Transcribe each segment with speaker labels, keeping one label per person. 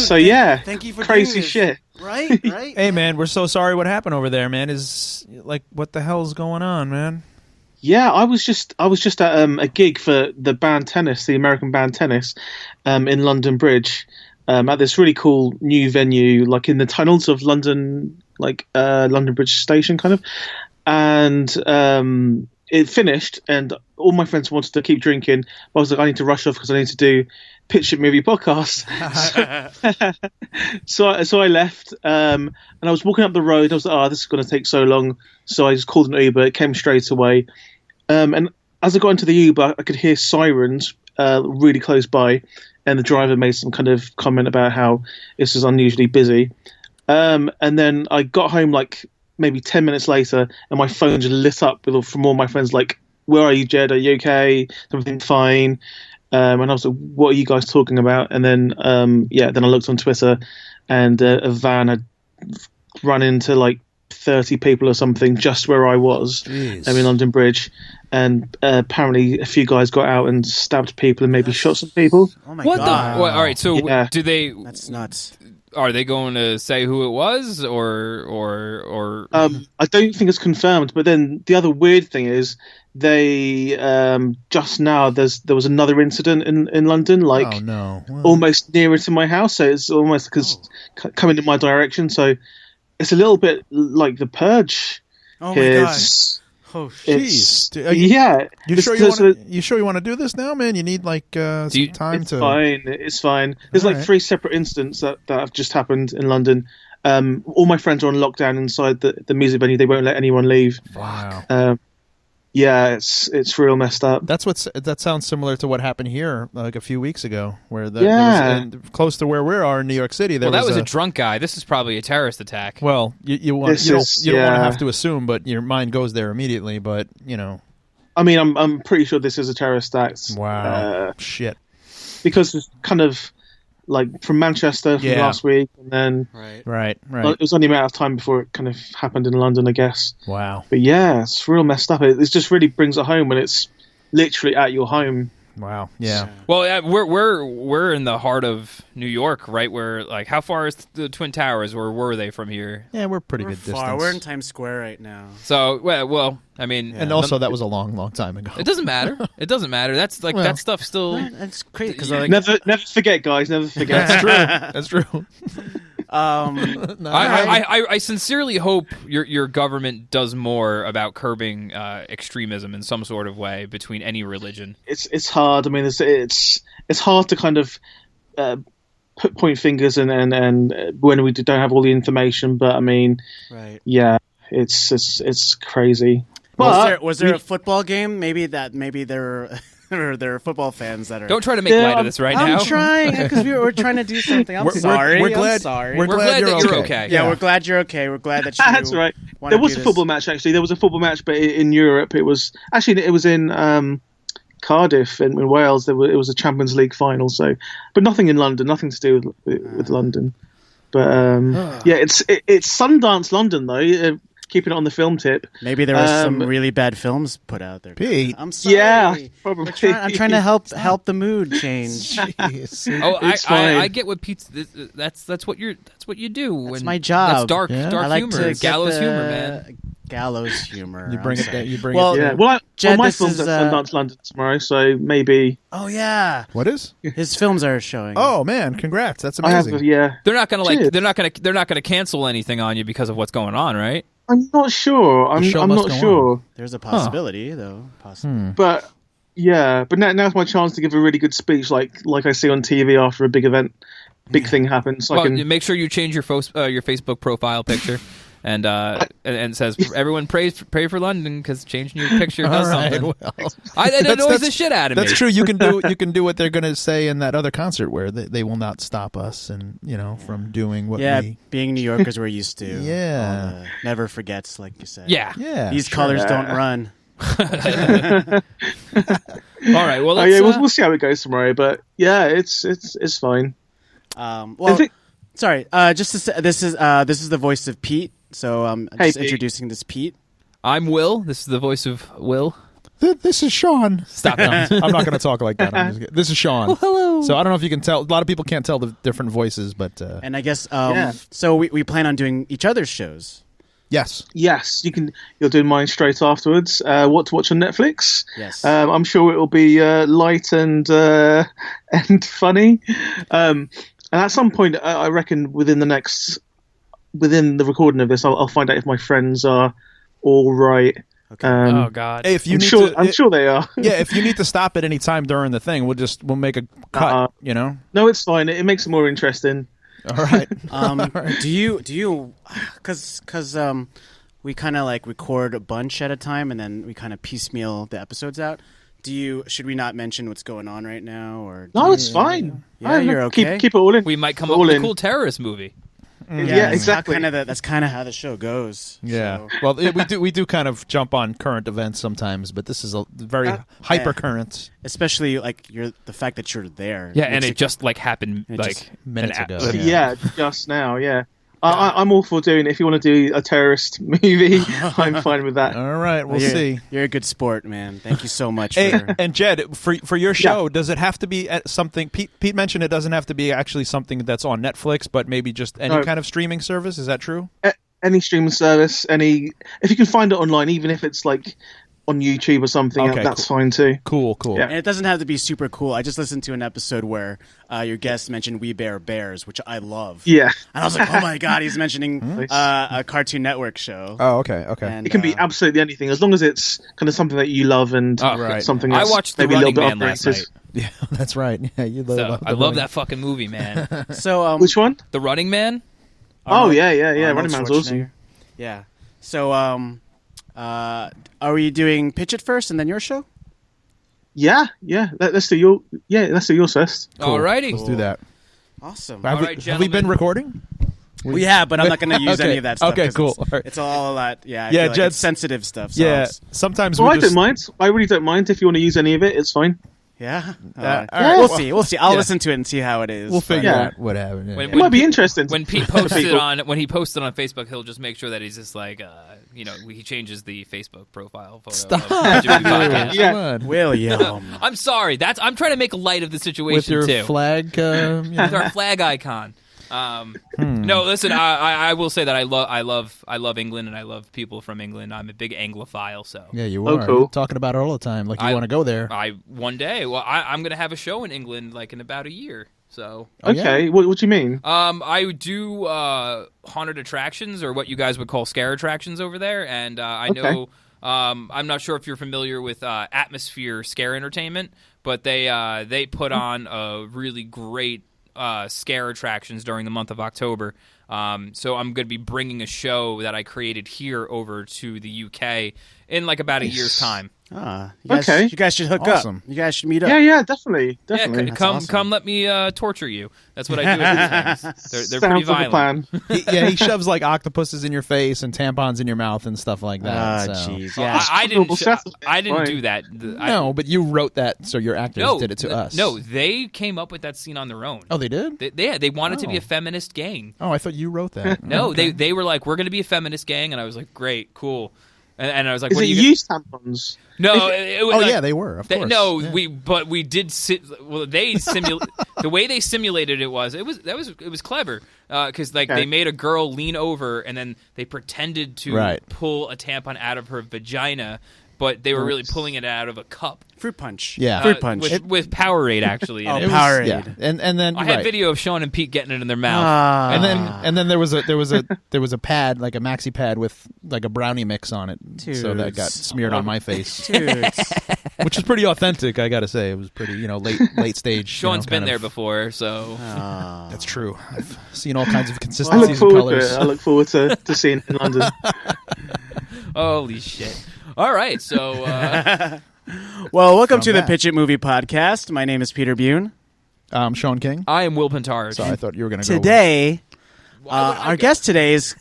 Speaker 1: So yeah,
Speaker 2: thank you for
Speaker 1: crazy
Speaker 2: doing this.
Speaker 1: shit.
Speaker 2: Right.
Speaker 3: Hey man, we're so sorry. What happened over there, man? Is like, what the hell's going on, man?
Speaker 1: Yeah, I was just at a gig for the band Tennis, the American band Tennis, in London Bridge, at this really cool new venue, like in the tunnels of London, like London Bridge Station, kind of. And it finished, and all my friends wanted to keep drinking. But I was like, I need to rush off because I need to do Pitch It Movie podcast. so I left, and I was walking up the road. I was like, oh, this is going to take so long. So I just called an Uber. It came straight away. And as I got into the Uber, I could hear sirens really close by, and the driver made some kind of comment about how this is unusually busy. And then I got home like maybe 10 minutes later, and my phone just lit up from all my friends like, "Where are you, Jed? Are you okay? Everything fine?" And I was like, "What are you guys talking about?" And then then I looked on Twitter, and a van had run into like 30 people or something just where I was. In London Bridge, and apparently a few guys got out and stabbed people and maybe shot some people.
Speaker 2: Oh my
Speaker 4: What
Speaker 2: god!
Speaker 4: All right, so do they?
Speaker 2: That's nuts.
Speaker 4: Are they going to say who it was, or?
Speaker 1: I don't think it's confirmed. But then the other weird thing is they just now there was another incident in London, like almost nearer to my house. So it's almost coming in my direction. So it's a little bit like The Purge.
Speaker 2: Oh my god! Oh
Speaker 3: jeez! You sure you want to do this now, man? You need like some time
Speaker 1: it's
Speaker 3: to.
Speaker 1: It's fine. There's like 3 separate incidents that have just happened in London. All my friends are on lockdown inside the music venue. They won't let anyone leave.
Speaker 3: Wow.
Speaker 1: Yeah, it's real messed up.
Speaker 3: That sounds similar to what happened here like a few weeks ago, where there was, close to where we are in New York City.
Speaker 4: That was a drunk guy. This is probably a terrorist attack.
Speaker 3: Well, you don't want to have to assume, but your mind goes there immediately. But you know,
Speaker 1: I mean, I'm pretty sure this is a terrorist act.
Speaker 3: Wow, shit.
Speaker 1: Because it's kind of like from Manchester from last week, and then
Speaker 3: right.
Speaker 1: Well, it was only a matter of time before it kind of happened in London, I guess.
Speaker 3: Wow.
Speaker 1: But yeah, it's real messed up. It just really brings it home when it's literally at your home.
Speaker 3: Wow. Yeah.
Speaker 4: Well, we're in the heart of New York, right? Where like, how far is the Twin Towers, or were they from here?
Speaker 3: Yeah, we're pretty good
Speaker 2: far.
Speaker 3: distance.
Speaker 2: We're in Times Square right now.
Speaker 4: So well, I mean,
Speaker 3: and also that was a long time ago.
Speaker 4: It doesn't matter. It doesn't matter. That's like that stuff still.
Speaker 2: That's crazy because like,
Speaker 1: never forget, guys. Never forget.
Speaker 3: That's true.
Speaker 4: I sincerely hope your government does more about curbing extremism in some sort of way between any religion.
Speaker 1: It's hard. I mean, it's hard to kind of point fingers and when we don't have all the information. But I mean, yeah, it's crazy.
Speaker 2: Was there a football game? Maybe there. Or there are football fans that are.
Speaker 4: Don't try to make light of this now.
Speaker 2: I'm trying because we're trying to do something. I'm sorry.
Speaker 3: We're glad
Speaker 4: that you're okay.
Speaker 2: Yeah, we're glad you're okay. We're glad that you.
Speaker 1: That's right. There was a football match actually. There was a football match, but in Europe, it was in Cardiff in Wales. It was a Champions League final. So, but nothing in London. Nothing to do with London. But yeah, it's Sundance London though. Keeping it on the film tip.
Speaker 2: Maybe there was some really bad films put out there.
Speaker 3: Pete.
Speaker 2: I'm sorry.
Speaker 1: Yeah, probably.
Speaker 2: I'm trying to help the mood change.
Speaker 4: I get what Pete's. That's what you do.
Speaker 2: That's my job.
Speaker 4: That's dark
Speaker 2: like
Speaker 4: humor, gallows humor, man.
Speaker 2: Gallows humor.
Speaker 3: You bring it there. You bring
Speaker 1: it.
Speaker 3: There.
Speaker 1: Well,
Speaker 2: Jed,
Speaker 1: my film's at Sundance London tomorrow, so maybe.
Speaker 2: Oh yeah.
Speaker 3: What is?
Speaker 2: His films are showing.
Speaker 3: Oh man, congrats! That's amazing.
Speaker 4: They're not gonna cancel anything on you because of what's going on, right?
Speaker 1: I'm not sure. I'm not sure.
Speaker 3: On.
Speaker 2: There's a possibility, though. Possibly.
Speaker 1: But yeah, but now's my chance to give a really good speech, like I see on TV after a big event, thing happens.
Speaker 4: Well, make sure you change your Facebook profile picture. And says everyone pray for London because changing your picture does something. Well, it annoys the shit out of me.
Speaker 3: That's true. You can do what they're going to say in that other concert where they will not stop us and from doing what we.
Speaker 2: Being New Yorkers, we're used to.
Speaker 3: Yeah,
Speaker 2: never forgets, like you said.
Speaker 4: Yeah.
Speaker 2: These colors don't run.
Speaker 4: All right. Well,
Speaker 1: we'll see how it goes tomorrow. But yeah, it's fine.
Speaker 2: Sorry. Just to say, this is the voice of Pete. So I'm just introducing this Pete.
Speaker 4: I'm Will. This is the voice of Will.
Speaker 3: This is Sean.
Speaker 4: Stop
Speaker 3: No,
Speaker 4: it.
Speaker 3: I'm not going to talk like that. This is Sean.
Speaker 2: Well, hello.
Speaker 3: So I don't know if you can tell. A lot of people can't tell the different voices, but
Speaker 2: And I guess so. We plan on doing each other's shows.
Speaker 3: yes.
Speaker 1: Yes, you're doing mine straight afterwards. What to watch on Netflix?
Speaker 2: Yes.
Speaker 1: I'm sure it will be light and funny. And at some point, I reckon within the recording of this, I'll find out if my friends are all right.
Speaker 2: Okay.
Speaker 4: Oh God.
Speaker 3: Hey, if you
Speaker 1: I'm sure they are.
Speaker 3: yeah, if you need to stop at any time during the thing, we'll make a cut.
Speaker 1: No, it's fine. It makes it more interesting.
Speaker 3: All right.
Speaker 2: Do you because we kind of like record a bunch at a time and then we kind of piecemeal the episodes out. Should we not mention what's going on right now, or
Speaker 1: No, it's fine.
Speaker 2: Yeah, you're okay.
Speaker 1: Keep it all in.
Speaker 4: We might come up with a cool terrorist movie.
Speaker 1: Yeah, exactly.
Speaker 2: That's kind of how the show goes.
Speaker 3: Yeah.
Speaker 2: So.
Speaker 3: Well, we do kind of jump on current events sometimes, but this is a very hyper current.
Speaker 2: Especially like the fact that you're there.
Speaker 4: Yeah, and it just like happened like
Speaker 3: minutes ago.
Speaker 1: Yeah, just now. Yeah. I'm all for doing it. If you want to do a terrorist movie, I'm fine with that.
Speaker 3: All right, we'll see.
Speaker 2: You're a good sport, man. Thank you so much.
Speaker 3: Hey, and Jed, for your show, does it have to be at something? Pete mentioned it doesn't have to be actually something that's on Netflix, but maybe just any kind of streaming service. Is that true?
Speaker 1: Any streaming service, if you can find it online, even if it's like on YouTube or something, that's fine too.
Speaker 3: Cool.
Speaker 1: Yeah.
Speaker 2: And it doesn't have to be super cool. I just listened to an episode where your guest mentioned We Bear Bears, which I love.
Speaker 1: Yeah.
Speaker 2: And I was like, oh my God, he's mentioning a Cartoon Network show.
Speaker 3: Oh, okay.
Speaker 2: And,
Speaker 1: it can be absolutely anything, as long as it's kind of something that you love and something that's
Speaker 4: I watched The
Speaker 1: maybe a little
Speaker 4: Running
Speaker 1: bit
Speaker 4: Man last
Speaker 1: operated.
Speaker 4: night.
Speaker 3: Yeah, that's right. Yeah, you love.
Speaker 4: I love that fucking movie, man.
Speaker 2: So,
Speaker 1: Which one?
Speaker 4: The Running Man.
Speaker 1: Yeah.
Speaker 2: Arnold
Speaker 1: Running Man's awesome.
Speaker 2: Schwarzenegger. Yeah. So, are we doing Pitch It first and then your show?
Speaker 1: Yeah. Let's do yours first.
Speaker 4: Cool. Alrighty,
Speaker 3: Let's do that.
Speaker 2: Awesome.
Speaker 3: Have we been recording?
Speaker 2: We have, but I'm not going to use any of that stuff.
Speaker 3: Okay, cool.
Speaker 2: It's all a lot. Yeah,
Speaker 3: Yeah,
Speaker 2: I feel like
Speaker 3: Jed's-
Speaker 2: it's sensitive stuff. So
Speaker 3: Yeah. Sometimes
Speaker 1: Well,
Speaker 3: we
Speaker 1: I don't mind. I really don't mind if you want to use any of it. It's fine.
Speaker 2: Yeah.
Speaker 3: all right.
Speaker 2: We'll see. We'll see. I'll
Speaker 3: Yeah.
Speaker 2: listen to it and see how it is.
Speaker 3: We'll figure
Speaker 1: Yeah.
Speaker 3: out what happened. Yeah.
Speaker 4: When-
Speaker 1: It might be interesting.
Speaker 4: When Pete posted when he posted on Facebook, he'll just make sure that he's just like, he changes the Facebook profile photo.
Speaker 3: Stop.
Speaker 4: Of Pitch It Podcast.
Speaker 1: Yeah.
Speaker 3: Come on.
Speaker 2: William.
Speaker 4: I'm sorry. I'm trying to make light of the situation
Speaker 3: With your
Speaker 4: too.
Speaker 3: flag.
Speaker 4: With our flag icon. No, listen. I will say that I love England and I love people from England. I'm a big Anglophile, so
Speaker 3: Yeah, you
Speaker 1: Oh,
Speaker 3: are.
Speaker 1: cool.
Speaker 3: You're talking about it all the time. Like you want to go there.
Speaker 4: one day. Well, I'm gonna have a show in England like in about a year. So
Speaker 3: Oh, yeah?
Speaker 1: Okay. What do you mean?
Speaker 4: I do haunted attractions, or what you guys would call scare attractions over there, and I know. I'm not sure if you're familiar with Atmosphere Scare Entertainment, but they put on a really great scare attractions during the month of October. So I'm going to be bringing a show that I created here over to the UK in like about a year's time.
Speaker 2: You guys should hook
Speaker 3: Awesome.
Speaker 2: up. You guys should meet up.
Speaker 1: Yeah, definitely.
Speaker 4: Yeah, come let me torture you. That's what I do with these things. They're pretty
Speaker 1: Sounds like a
Speaker 4: violent.
Speaker 1: plan.
Speaker 3: He shoves like octopuses in your face and tampons in your mouth and stuff like that.
Speaker 2: Jeez.
Speaker 4: Well,
Speaker 2: Yeah.
Speaker 4: I didn't
Speaker 1: Fine.
Speaker 4: do that.
Speaker 3: No, but you wrote that, so your actors did it to us.
Speaker 4: No, they came up with that scene on their own.
Speaker 3: Oh, they did?
Speaker 4: They wanted to be
Speaker 3: Oh.
Speaker 4: a feminist gang.
Speaker 3: Oh, I thought you wrote that.
Speaker 4: No,
Speaker 3: Okay.
Speaker 4: they were like, we're going to be a feminist gang, and I was like, great, cool. And I was like,
Speaker 1: Is
Speaker 4: what
Speaker 1: it
Speaker 4: are you
Speaker 1: used tampons?
Speaker 4: No, it was
Speaker 3: Oh,
Speaker 4: like-
Speaker 3: yeah, they were, of course.
Speaker 4: No,
Speaker 3: Yeah.
Speaker 4: we did the way they simulated it was clever because they made a girl lean over and then they pretended to pull a tampon out of her vagina, but they were really pulling it out of a cup.
Speaker 2: Fruit punch.
Speaker 3: Yeah.
Speaker 2: Fruit punch.
Speaker 4: with Powerade actually.
Speaker 2: Oh,
Speaker 4: in it.
Speaker 2: Powerade.
Speaker 3: Yeah, and then
Speaker 4: I had video of Sean and Pete getting it in their mouth.
Speaker 3: and then there was a pad, like a maxi pad with like a brownie mix on it, so that got smeared on my face, which was pretty authentic. I got to say, it was pretty late stage.
Speaker 4: Sean's been there before, so
Speaker 3: That's true. I've seen all kinds of
Speaker 1: I
Speaker 3: consistencies
Speaker 1: look
Speaker 3: and
Speaker 1: forward to
Speaker 3: colors.
Speaker 1: it. I look forward to seeing it in London.
Speaker 4: holy shit! All right, so
Speaker 2: Well, welcome to the
Speaker 3: back.
Speaker 2: Pitch It Movie Podcast. My name is Peter Bune.
Speaker 3: Sean King.
Speaker 4: I am Will Pentard.
Speaker 3: So I thought you were going to go
Speaker 2: Today,
Speaker 4: Why would I
Speaker 2: our
Speaker 4: go?
Speaker 2: guest today is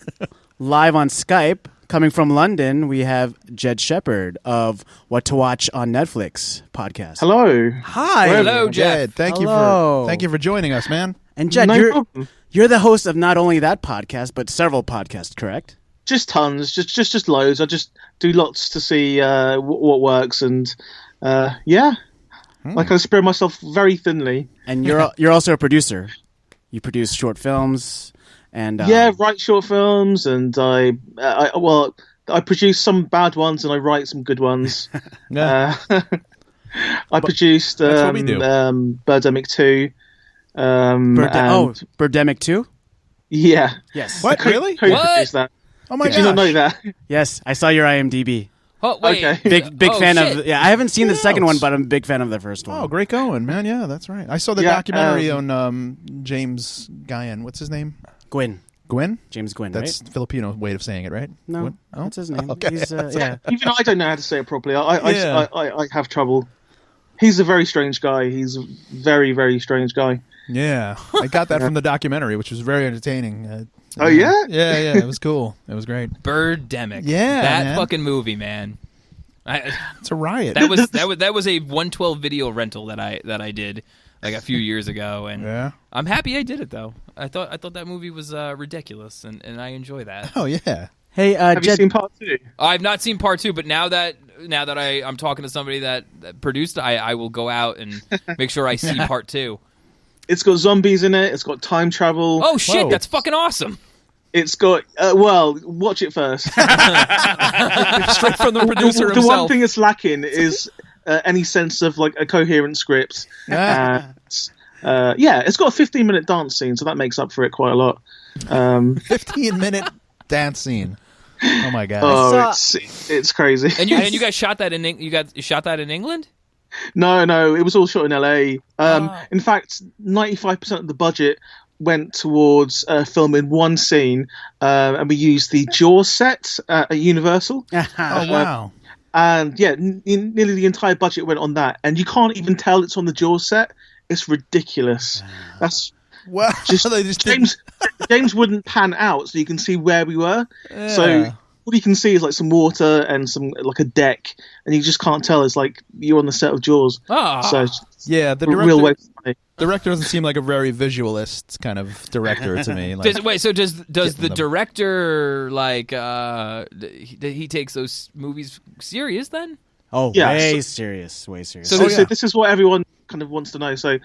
Speaker 2: live on Skype. Coming from London, we have Jed Shepherd of What to Watch on Netflix podcast.
Speaker 1: Hello.
Speaker 2: Hi.
Speaker 4: Hello,
Speaker 3: Jed. Thank
Speaker 2: Hello.
Speaker 3: you for joining us, man.
Speaker 2: And Jed,
Speaker 1: No problem.
Speaker 2: you're the host of not only that podcast, but several podcasts, correct?
Speaker 1: Just tons, just loads. I just do lots to see what works, and like I spread myself very thinly.
Speaker 2: And you're also a producer. You produce short films, and
Speaker 1: write short films, and I produce some bad ones, and I write some good ones. I produced Birdemic 2.
Speaker 2: Birdemic 2?
Speaker 1: Yeah.
Speaker 2: Yes.
Speaker 3: What? Really?
Speaker 1: Who produced that?
Speaker 3: Oh my god!
Speaker 1: Did you not know that?
Speaker 2: Yes, I saw your IMDb.
Speaker 4: Oh, wait.
Speaker 1: Okay.
Speaker 2: Big fan of. Yeah, I haven't seen the second one, but I'm a big fan of the first one.
Speaker 3: Oh, great going, man! Yeah, that's right. I saw the documentary on James Guyan. What's his name?
Speaker 2: Gwyn.
Speaker 3: James Gwyn.
Speaker 2: Right?
Speaker 3: That's Filipino way of saying it, right?
Speaker 2: No,
Speaker 3: Gwyn? Oh?
Speaker 2: that's his name.
Speaker 3: Okay.
Speaker 2: He's, yeah.
Speaker 1: Even I don't know how to say it properly. I have trouble. He's a very strange guy. He's a very, very strange guy.
Speaker 3: Yeah, I got that from the documentary, which was very entertaining.
Speaker 1: Oh yeah?
Speaker 3: Yeah, it was cool. It was great.
Speaker 4: Birdemic.
Speaker 3: Yeah,
Speaker 4: that fucking movie, man.
Speaker 3: It's a riot.
Speaker 4: That was a 112 video rental that I did like a few years ago, and I'm happy I did it though. I thought that movie was ridiculous, and I enjoy that.
Speaker 3: Oh yeah.
Speaker 2: Hey,
Speaker 1: have you seen part 2?
Speaker 4: I've not seen part 2, but now that I'm talking to somebody that produced, I will go out and make sure I see part 2.
Speaker 1: It's got zombies in it. It's got time travel.
Speaker 4: Oh shit,
Speaker 3: Whoa.
Speaker 4: that's fucking awesome.
Speaker 1: It's got watch it first.
Speaker 3: Straight from the producer
Speaker 1: The
Speaker 3: himself.
Speaker 1: one thing it's lacking is any sense of like a coherent script. It's got a 15-minute dance scene, so that makes up for it quite a lot.
Speaker 3: 15-minute dance scene. Oh my god!
Speaker 1: Oh, it's crazy.
Speaker 4: And you guys shot that in England?
Speaker 1: No, it was all shot in LA. In fact, 95% of the budget went towards filming one scene, and we used the Jaws set at Universal.
Speaker 3: Oh wow!
Speaker 1: And nearly the entire budget went on that, and you can't even tell it's on the Jaws set. It's ridiculous. That's
Speaker 3: well,
Speaker 1: James wouldn't pan out so you can see where we were. Yeah. So all you can see is like some water and some like a deck, and you just can't tell. It's like you're on the set of Jaws. So
Speaker 3: yeah, the
Speaker 1: real waste of money.
Speaker 3: Director doesn't seem like a very visualist kind of director to me. Like,
Speaker 4: does the director like he takes those movies serious then?
Speaker 2: Oh,
Speaker 1: yeah,
Speaker 2: way serious.
Speaker 1: So this is what everyone kind of wants to know. So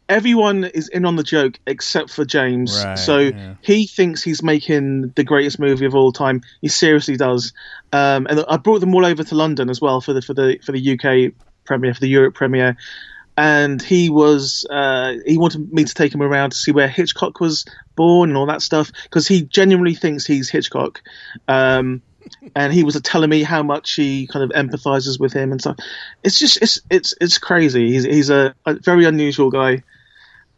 Speaker 1: everyone is in on the joke except for James. Right, he thinks he's making the greatest movie of all time. He seriously does. And I brought them all over to London as well for the UK premiere, for the Europe premiere. And he wanted me to take him around to see where Hitchcock was born and all that stuff, because he genuinely thinks he's Hitchcock. And he was telling me how much he kind of empathizes with him and stuff. It's just it's crazy. He's a very unusual guy,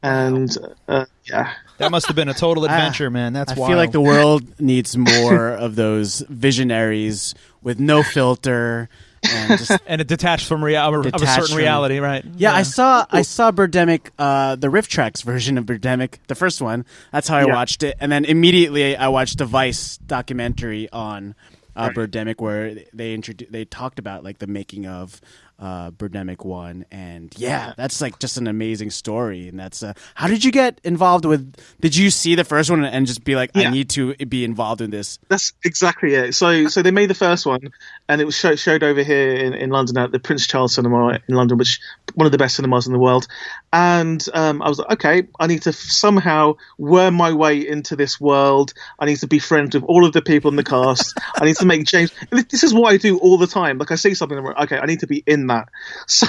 Speaker 1: and
Speaker 3: that must have been a total adventure, man. That's
Speaker 2: I
Speaker 3: wild.
Speaker 2: feel like the world needs more of those visionaries with no filter. And, just
Speaker 3: and it detached from of a certain reality, right?
Speaker 2: Yeah, I saw Birdemic, the Riff Tracks version of Birdemic, the first one. That's how I watched it, and then immediately I watched a Vice documentary on Birdemic, where they talked about like the making of Birdemic 1, and that's like just an amazing story. And that's how did you get involved with? Did you see the first one and just be like, I need to be involved in this?
Speaker 1: That's exactly it. So they made the first one, and it was showed over here in London at the Prince Charles Cinema in London, which one of the best cinemas in the world. And I was like, okay, I need to somehow worm my way into this world. I need to be friends with all of the people in the cast. I need to make James. This is what I do all the time. Like I see something, and I'm like, okay, I need to be in that. So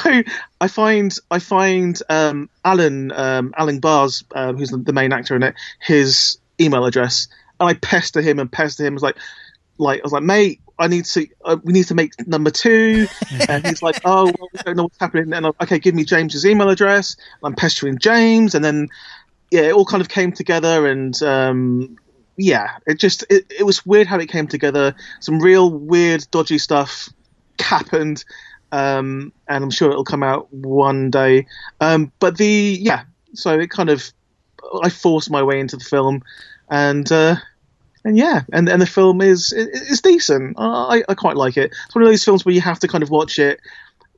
Speaker 1: I find Alan Bars, who's the main actor in it, his email address, and I pester him. I was like, mate, we need to make number 2. And he's like, oh, well, we don't know what's happening. And I'm, okay, give me James's email address. I'm pestering James, and then it all kind of came together, and it was weird how it came together. Some real weird, dodgy stuff happened, and I'm sure it'll come out one day. But so it kind of, I forced my way into the film, and the film is decent. I quite like it. It's one of those films where you have to kind of watch it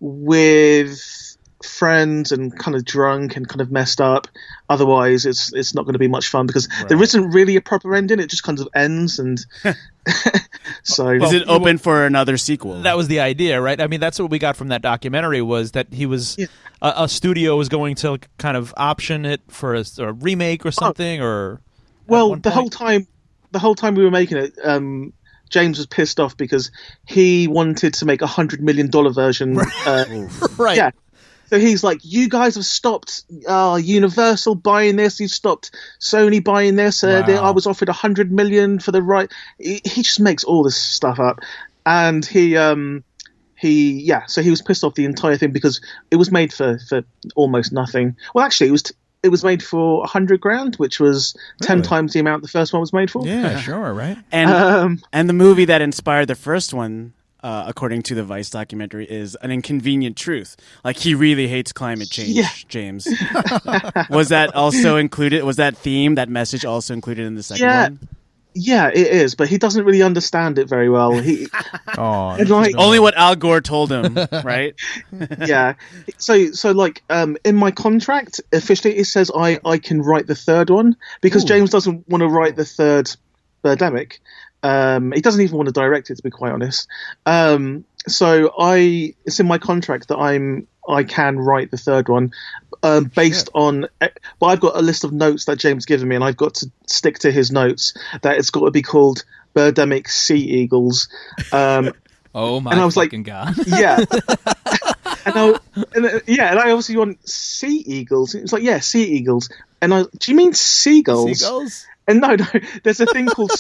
Speaker 1: with friends and kind of drunk and kind of messed up. Otherwise, it's not going to be much fun because there isn't really a proper ending. It just kind of ends, and so
Speaker 2: is it open for another sequel?
Speaker 3: That was the idea, right? I mean, that's what we got from that documentary, was that he was a studio was going to kind of option it for a remake or something, or
Speaker 1: the whole time we were making it. James was pissed off because he wanted to make $100 million version.
Speaker 3: Right.
Speaker 1: Yeah. So he's like, you guys have stopped Universal buying this. You've stopped Sony buying this. I was offered $100 million for the right. He just makes all this stuff up. And so he was pissed off the entire thing because it was made for almost nothing. Well, actually, it was made for $100,000, which was 10 times the amount the first one was made for.
Speaker 3: Yeah, sure, right.
Speaker 2: And the movie that inspired the first one, according to the Vice documentary, is An Inconvenient Truth. Like, he really hates climate change, James. Was that also included? Was that theme, that message also included in the second one?
Speaker 1: Yeah, it is, but he doesn't really understand it very well.
Speaker 2: Only what Al Gore told him, right?
Speaker 1: Yeah. So like in my contract, officially it says I can write the third one because James doesn't want to write the third Birdemic. He doesn't even want to direct it, to be quite honest. So it's in my contract that I can write the third one based on. But I've got a list of notes that James given me, and I've got to stick to his notes. That it's got to be called Birdemic Sea Eagles.
Speaker 4: Oh my! And I was
Speaker 1: fucking
Speaker 4: god!
Speaker 1: Yeah. and I obviously want sea eagles. It's like, yeah, sea eagles. And do you mean seagulls?
Speaker 3: Seagulls?
Speaker 1: And no, there's a thing called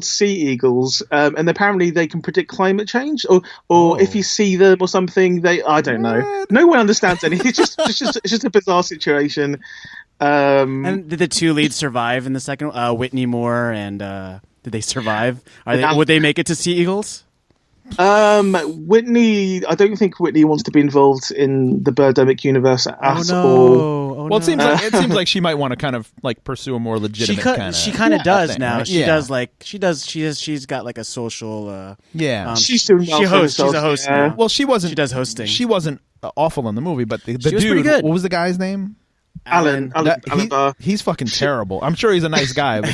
Speaker 1: sea eagles, and apparently they can predict climate change, or if you see them or something, I don't know. No one understands anything. It's just a bizarre situation.
Speaker 2: And did the two leads survive in the second? Whitney Moore and did they survive? Would they make it to Sea Eagles?
Speaker 1: Whitney, I don't think Whitney wants to be involved in the Birdemic universe at all.
Speaker 3: Well, it seems like she might want to kind of like pursue a more legitimate kind of.
Speaker 2: She kind of does thing, now.
Speaker 3: Right?
Speaker 2: She's got like a social.
Speaker 1: She's doing well.
Speaker 2: She hosts. She's a host now.
Speaker 3: Well, she wasn't.
Speaker 2: She does hosting.
Speaker 3: She wasn't awful in the movie, but the
Speaker 2: dude.
Speaker 3: Was
Speaker 2: pretty good.
Speaker 3: What was the guy's name?
Speaker 1: Alan Barr.
Speaker 3: He's fucking terrible. I'm sure he's a nice guy, but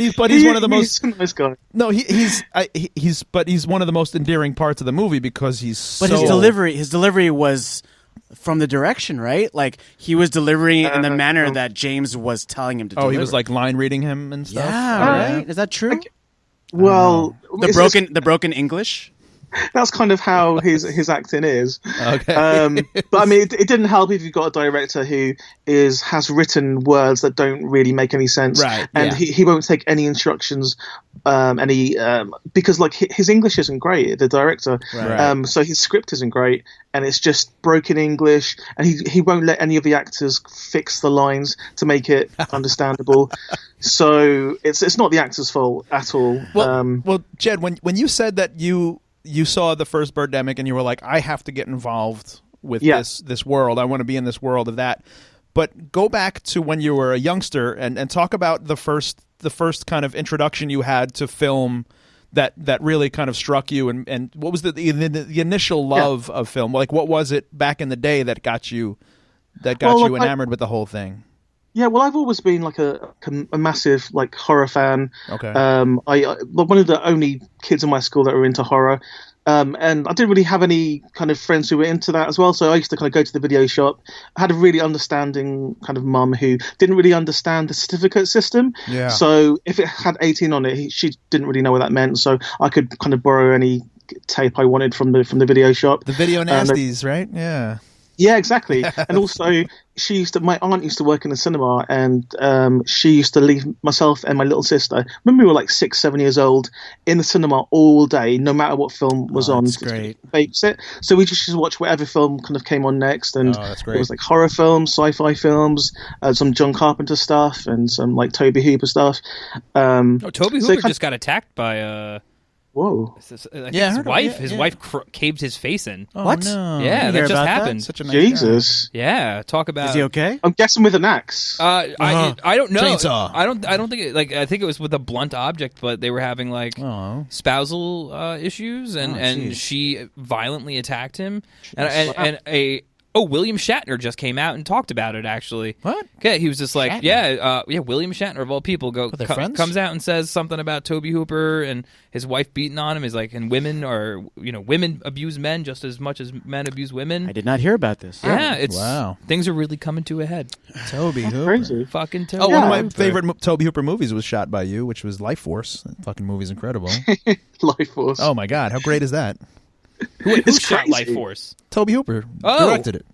Speaker 3: he's one of the most.
Speaker 1: He's a nice guy.
Speaker 3: No, he's one of the most endearing parts of the movie because he's.
Speaker 2: But his delivery was from the direction, right? Like he was delivering it in the manner that James was telling him to deliver.
Speaker 3: Oh, he was like line reading him and stuff.
Speaker 2: Yeah, right. Is that true?
Speaker 1: Well,
Speaker 2: the broken English.
Speaker 1: That's kind of how his acting is.
Speaker 3: Okay.
Speaker 1: But I mean, it didn't help if you've got a director who has written words that don't really make any sense,
Speaker 3: right?
Speaker 1: And he won't take any instructions, because like his English isn't great, the director.
Speaker 3: Right.
Speaker 1: So his script isn't great, and it's just broken English, and he won't let any of the actors fix the lines to make it understandable. So it's not the actor's fault at all.
Speaker 3: Well, Jed, when you said that you saw the first Birdemic and you were like, I have to get involved with this world. I want to be in this world of that. But go back to when you were a youngster and talk about the first kind of introduction you had to film that really kind of struck you, and what was the initial love of film? Like, what was it back in the day that got you enamored with the whole thing?
Speaker 1: Yeah, well, I've always been like a massive like horror fan.
Speaker 3: Okay.
Speaker 1: I one of the only kids in my school that were into horror, and I didn't really have any kind of friends who were into that as well. So I used to kind of go to the video shop. I had a really understanding kind of mum who didn't really understand the certificate system.
Speaker 3: Yeah.
Speaker 1: So if it had 18 on it, she didn't really know what that meant. So I could kind of borrow any tape I wanted from the video shop.
Speaker 3: The video nasties, right? Yeah.
Speaker 1: Yeah, exactly. And also, my aunt used to work in the cinema, and she used to leave myself and my little sister, when we were like 6, 7 years old, in the cinema all day, no matter what film was on.
Speaker 2: That's great.
Speaker 1: Babysit. So we just watch whatever film kind of came on next, and
Speaker 3: that's great.
Speaker 1: It was like horror films, sci-fi films, some John Carpenter stuff, and some like Tobe Hooper stuff.
Speaker 4: Tobe Hooper just got attacked by
Speaker 1: Whoa.
Speaker 4: His wife caved his face in.
Speaker 3: Oh,
Speaker 2: What?
Speaker 3: No.
Speaker 4: Yeah, that just happened.
Speaker 3: Such a nice
Speaker 1: Jesus.
Speaker 4: Yeah, talk about.
Speaker 2: Is he okay?
Speaker 1: I'm guessing with an axe.
Speaker 4: I don't know.
Speaker 3: Chainsaw.
Speaker 4: I don't think it, I think it was with a blunt object, but they were having spousal issues, and she violently attacked him, William Shatner just came out and talked about it. Actually,
Speaker 3: What?
Speaker 4: Yeah, he was just like, William Shatner of all people comes out and says something about Tobe Hooper and his wife beating on him. Is like, and women abuse men just as much as men abuse women.
Speaker 2: I did not hear about this.
Speaker 4: Yeah, things are really coming to a head.
Speaker 3: Tobe Hooper.
Speaker 1: Crazy.
Speaker 4: Fucking Tobe.
Speaker 3: Oh, one of my favorite Tobe Hooper movies was shot by you, which was Life Force. That fucking movie's incredible.
Speaker 1: Life Force.
Speaker 3: Oh my god, how great is that?
Speaker 4: Who
Speaker 1: It's
Speaker 4: shot
Speaker 1: crazy.
Speaker 4: Life Force?
Speaker 3: Tobe Hooper directed it.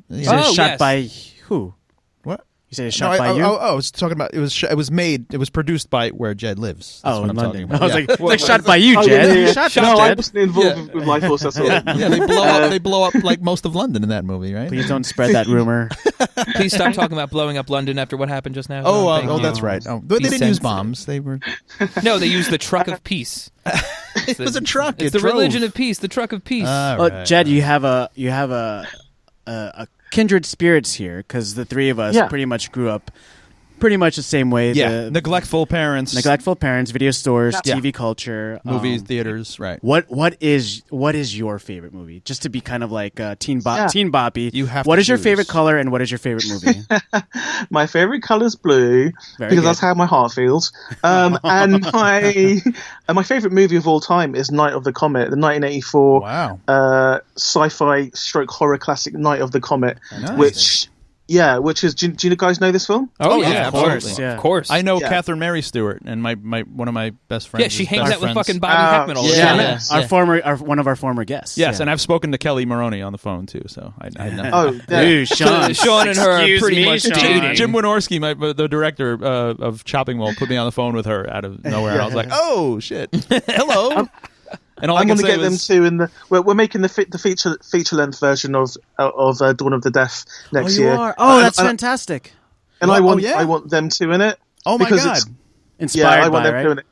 Speaker 2: You said it's shot
Speaker 4: yes.
Speaker 2: by who?
Speaker 3: What?
Speaker 2: You said it's shot by you?
Speaker 3: I was talking about it was produced by where Jed lives. That's what
Speaker 2: in
Speaker 3: I'm
Speaker 2: London.
Speaker 3: talking about.
Speaker 2: I was
Speaker 3: Yeah.
Speaker 2: like, it's like shot by you,
Speaker 1: Oh,
Speaker 2: Jed.
Speaker 1: yeah, yeah.
Speaker 2: Shot
Speaker 1: No, I
Speaker 2: Jed.
Speaker 1: wasn't involved with Life Force. That's all.
Speaker 3: Yeah, they blow up like most of London in that movie, right?
Speaker 2: Please don't spread that rumor.
Speaker 4: Please stop talking about blowing up London after what happened just now. Thank you.
Speaker 3: That's right. Oh, they didn't use bombs. They were.
Speaker 4: No, they used the truck of peace.
Speaker 3: It was a truck.
Speaker 4: It's the religion of peace. The truck of peace.
Speaker 2: Well, Jed, you have a kindred spirits here because the three of us pretty much grew up pretty much the same way.
Speaker 3: Yeah, neglectful parents,
Speaker 2: video stores, TV culture,
Speaker 3: movies, theaters. Right.
Speaker 2: What is your favorite movie? Just to be kind of like teen boppy.
Speaker 3: You have.
Speaker 2: What
Speaker 3: to
Speaker 2: is your
Speaker 3: choose.
Speaker 2: favorite color and what is your favorite movie?
Speaker 1: My favorite color is blue because that's how my heart feels. And my favorite movie of all time is Night of the Comet, the 1984 sci-fi / horror classic Night of the Comet, which is. Do you guys know this film?
Speaker 4: Oh
Speaker 3: yeah,
Speaker 2: of course.
Speaker 3: absolutely.
Speaker 2: Yeah.
Speaker 4: Of course.
Speaker 3: I know Catherine Mary Stewart, and my one of my best friends.
Speaker 4: Yeah, she hangs out with
Speaker 3: friends.
Speaker 4: fucking Bobby Heckman all the time.
Speaker 2: One of our former guests.
Speaker 3: Yes, and I've spoken to Kelly Maroney on the phone too, so I know.
Speaker 1: Oh, yeah.
Speaker 2: Ooh, Sean.
Speaker 4: Sean and her are
Speaker 2: Excuse
Speaker 4: pretty
Speaker 2: me,
Speaker 4: much
Speaker 2: Sean.
Speaker 4: dating.
Speaker 3: Jim Wynorski, the director of Chopping Mall, put me on the phone with her out of nowhere. And I was like, "Oh shit, hello." And all
Speaker 1: I'm
Speaker 3: going to
Speaker 1: get them too in the. We're making the feature length version of Dawn of the Death next year.
Speaker 2: Oh, that's fantastic.
Speaker 1: And I want them two in it.
Speaker 3: Oh my god!
Speaker 2: Inspired
Speaker 1: I want
Speaker 2: by,
Speaker 1: them
Speaker 2: right?
Speaker 1: two in it.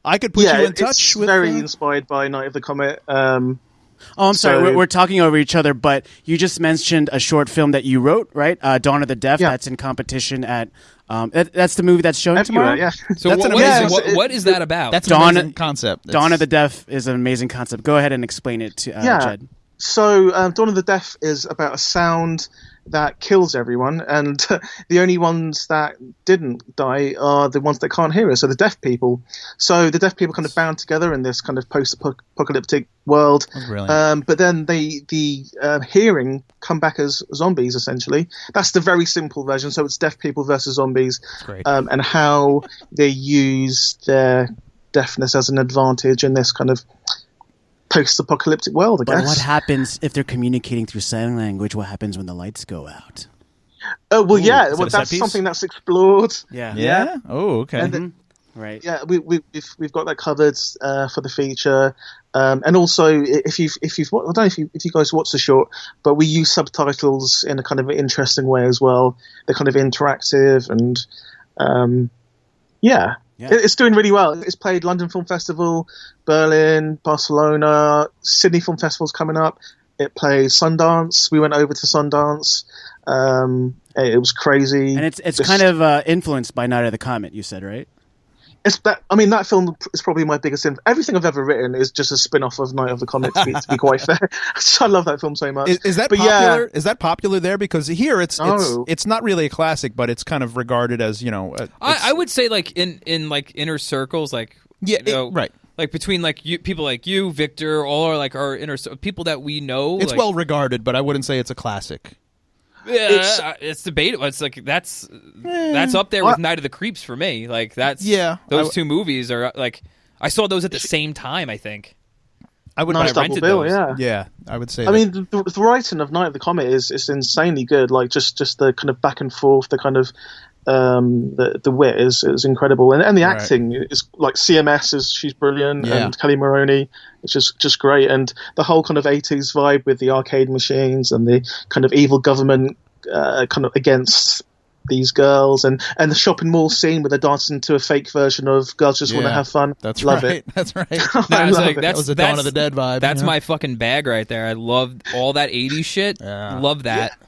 Speaker 3: I could put you in touch
Speaker 1: it's
Speaker 3: with.
Speaker 1: Very inspired by Night of the Comet.
Speaker 2: I'm sorry, we're talking over each other, but you just mentioned a short film that you wrote, right? Dawn of the Deaf.
Speaker 1: Yeah.
Speaker 2: That's in competition at. That's the movie that's showing tomorrow.
Speaker 1: Yeah.
Speaker 4: So
Speaker 3: That's
Speaker 4: what is that about?
Speaker 3: That's an amazing concept.
Speaker 2: Dawn of the Deaf is an amazing concept. Go ahead and explain it to Jed.
Speaker 1: So Dawn of the Deaf is about a sound that kills everyone, and the only ones that didn't die are the ones that can't hear it, so the deaf people. So the deaf people kind of bound together in this kind of post-apocalyptic world. But then the hearing come back as zombies, essentially. That's the very simple version. So it's deaf people versus zombies, and how they use their deafness as an advantage in this kind of post-apocalyptic world, I guess.
Speaker 2: But what happens if they're communicating through sign language? What happens when the lights go out?
Speaker 1: Oh, well, that's something that's explored.
Speaker 2: Yeah.
Speaker 3: Oh, okay.
Speaker 1: And
Speaker 2: right.
Speaker 1: Yeah, we've got that covered for the feature, and also if you've I don't know if you guys watch the short, but we use subtitles in a kind of interesting way as well. They're kind of interactive and it's doing really well. It's played London Film Festival, Berlin, Barcelona, Sydney Film Festival's coming up. It plays Sundance. We went over to Sundance. It was crazy.
Speaker 2: And it's kind of influenced by Night of the Comet, you said, right?
Speaker 1: That film is probably my biggest influence. Everything I've ever written is just a spin-off of Night of the Comet, to be quite fair. So I love that film so much.
Speaker 3: Is that popular? Yeah. Is that popular there? Because here it's not really a classic, but it's kind of regarded as,
Speaker 4: I would say like in like inner circles, like
Speaker 3: right.
Speaker 4: Like between like people like you, Victor, all are like our inner people that we know.
Speaker 3: It's well regarded, but I wouldn't say it's a classic.
Speaker 4: Yeah, it's debatable. It's like that's up there with Night of the Creeps for me. Like those two movies are like I saw those at the same time. I think
Speaker 1: I would nice double bill.
Speaker 4: Those.
Speaker 3: Yeah, I would say.
Speaker 1: I mean, the writing of Night of the Comet is insanely good. Like just the kind of back and forth, the kind of the wit is incredible, and the acting is like CMS she's brilliant, and Kelly Maroney is just great, and the whole kind of 80s vibe with the arcade machines and the kind of evil government kind of against these girls, and the shopping mall scene where they're dancing to a fake version of Girls Just Want to Have Fun.
Speaker 3: That's
Speaker 1: love
Speaker 3: right.
Speaker 1: it.
Speaker 3: That's right.
Speaker 1: I love it.
Speaker 3: That was a Dawn of the Dead vibe.
Speaker 4: That's my fucking bag right there. I love all that 80s shit.
Speaker 3: Yeah.
Speaker 4: Love that.
Speaker 1: Yeah.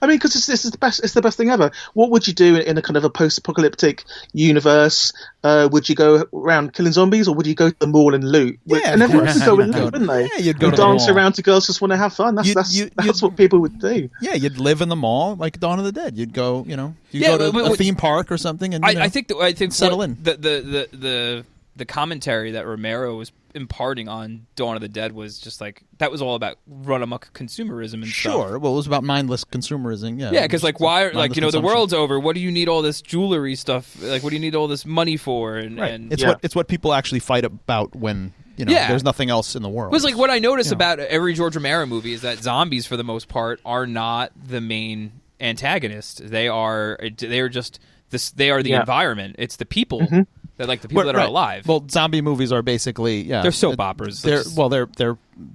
Speaker 1: I mean, because this is the best. It's the best thing ever. What would you do in a kind of a post-apocalyptic universe? Would you go around killing zombies, or would you go to the mall and loot?
Speaker 3: Yeah,
Speaker 1: and
Speaker 3: of
Speaker 1: everyone
Speaker 3: course.
Speaker 1: would go and loot, wouldn't they?
Speaker 3: Yeah, you'd go
Speaker 1: and
Speaker 3: to the
Speaker 1: dance
Speaker 3: mall.
Speaker 1: around to Girls Just Want to Have Fun. That's what people would do.
Speaker 3: Yeah, you'd live in the mall like Dawn of the Dead. You'd go, go to a theme park or something, and
Speaker 4: I think
Speaker 3: settle in.
Speaker 4: The commentary that Romero was imparting on Dawn of the Dead was just like that was all about run amok consumerism and stuff.
Speaker 3: Sure. Well, it was about mindless consumerism. Yeah.
Speaker 4: Yeah, because like why, like the world's
Speaker 3: over.
Speaker 4: over. What do you need all this jewelry stuff? Like, what do you need all this money for? And
Speaker 3: It's what people actually fight about when there's nothing else in the world.
Speaker 4: It was like what I notice about every George Romero movie is that zombies, for the most part, are not the main antagonist. They are just this. They are the environment. It's the people. Mm-hmm. They're like the people that are alive.
Speaker 3: Well, zombie movies are basically
Speaker 4: they're soap operas.
Speaker 3: They're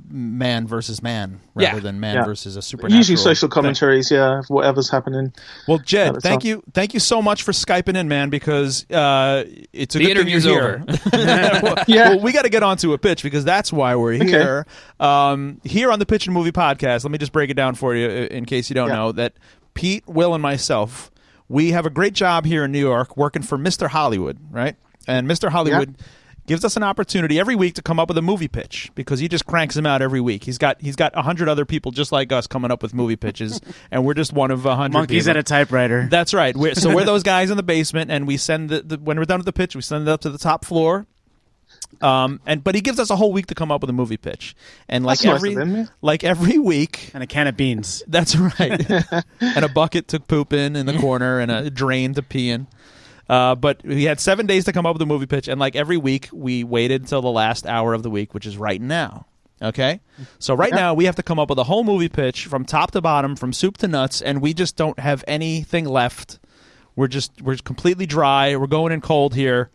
Speaker 3: man versus man rather than man versus a supernatural.
Speaker 1: Usually social commentaries, of whatever's happening.
Speaker 3: Well, Jed, thank you so much for Skyping in, man, because it's a good thing you're here. Well, we got to get onto a pitch because that's why we're here. Okay. Here on the Pitch and Movie Podcast, let me just break it down for you in case you don't know that Pete, Will, and myself, we have a great job here in New York working for Mr. Hollywood, right? And Mr. Hollywood gives us an opportunity every week to come up with a movie pitch because he just cranks them out every week. He's got 100 other people just like us coming up with movie pitches, and we're just one of 100
Speaker 2: monkeys
Speaker 3: people.
Speaker 2: at a typewriter.
Speaker 3: That's right. We're those guys in the basement, and we send when we're done with the pitch, we send it up to the top floor. But he gives us a whole week to come up with a movie pitch, and every week,
Speaker 2: and a can of beans.
Speaker 3: That's right, and a bucket to poop in the corner, and a drain to pee in. But we had 7 days to come up with a movie pitch, and like every week, we waited until the last hour of the week, which is right now. Okay? So now we have to come up with a whole movie pitch from top to bottom, from soup to nuts, and we just don't have anything left. We're completely dry. We're going in cold here.